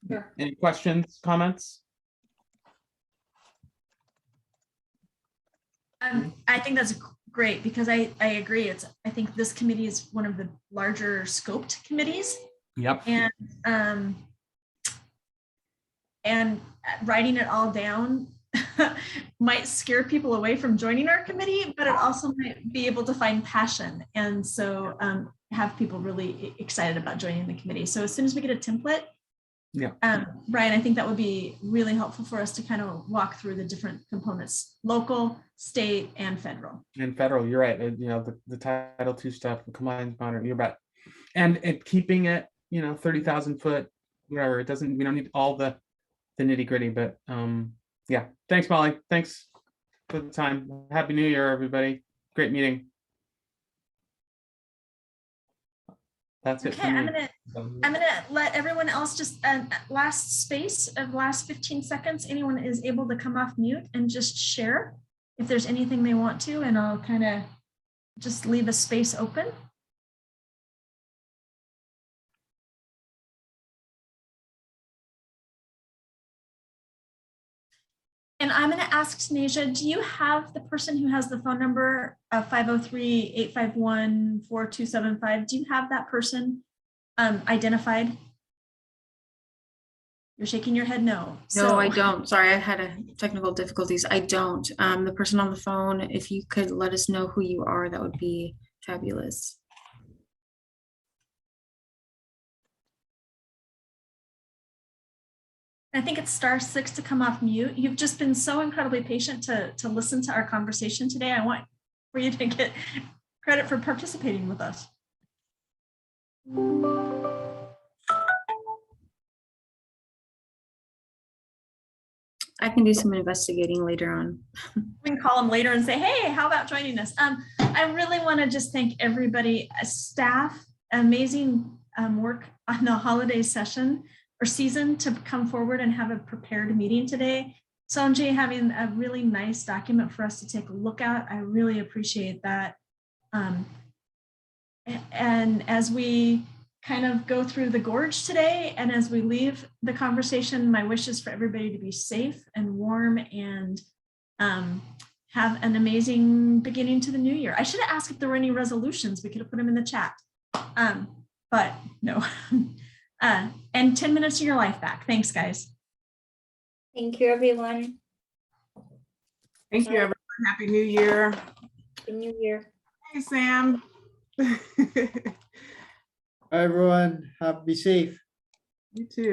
Sure. Any questions, comments? I think that's great because I agree. I think this committee is one of the larger scoped committees, Yep. and writing it all down might scare people away from joining our committee, but it also might be able to find passion. And so have people really excited about joining the committee. So as soon as we get a template, Brian, I think that would be really helpful for us to kind of walk through the different components, local, state, and federal. And federal, you're right. The Title II stuff, the compliance monitor, you're right. And keeping it, 30,000 foot, whatever. It doesn't, we don't need all the nitty gritty, but yeah. Thanks, Molly. Thanks for the time. Happy New Year, everybody. Great meeting. That's it Okay, for I'm me. gonna let everyone else just last space of last 15 seconds. Anyone is able to come off mute and just share if there's anything they want to, and I'll kind of just leave a space open. And I'm going to ask Tanisha, do you have the person who has the phone number of 503-851-4275? Do you have that person identified? You're shaking your head no. No, I don't. Sorry, I had technical difficulties. I don't. The person on the phone, if you could let us know who you are, that would be fabulous. I think it's *6 to come off mute. You've just been so incredibly patient to listen to our conversation today. I want for you to get credit for participating with us. I can do some investigating later on. We can call them later and say, hey, how about joining us? I really want to just thank everybody, staff, amazing work on the holiday session or season to come forward and have a prepared meeting today. Sanjay having a really nice document for us to take a look at. I really appreciate that. And as we kind of go through the gorge today, and as we leave the conversation, my wish is for everybody to be safe and warm and have an amazing beginning to the new year. I should have asked if there were any resolutions. We could have put them in the chat, but no. And 10 minutes of your life back. Thanks, guys. Thank you, everyone. Thank you, everyone. Happy New Year. Happy New Year. Hey, Sam. Hi, everyone. Be safe. You too.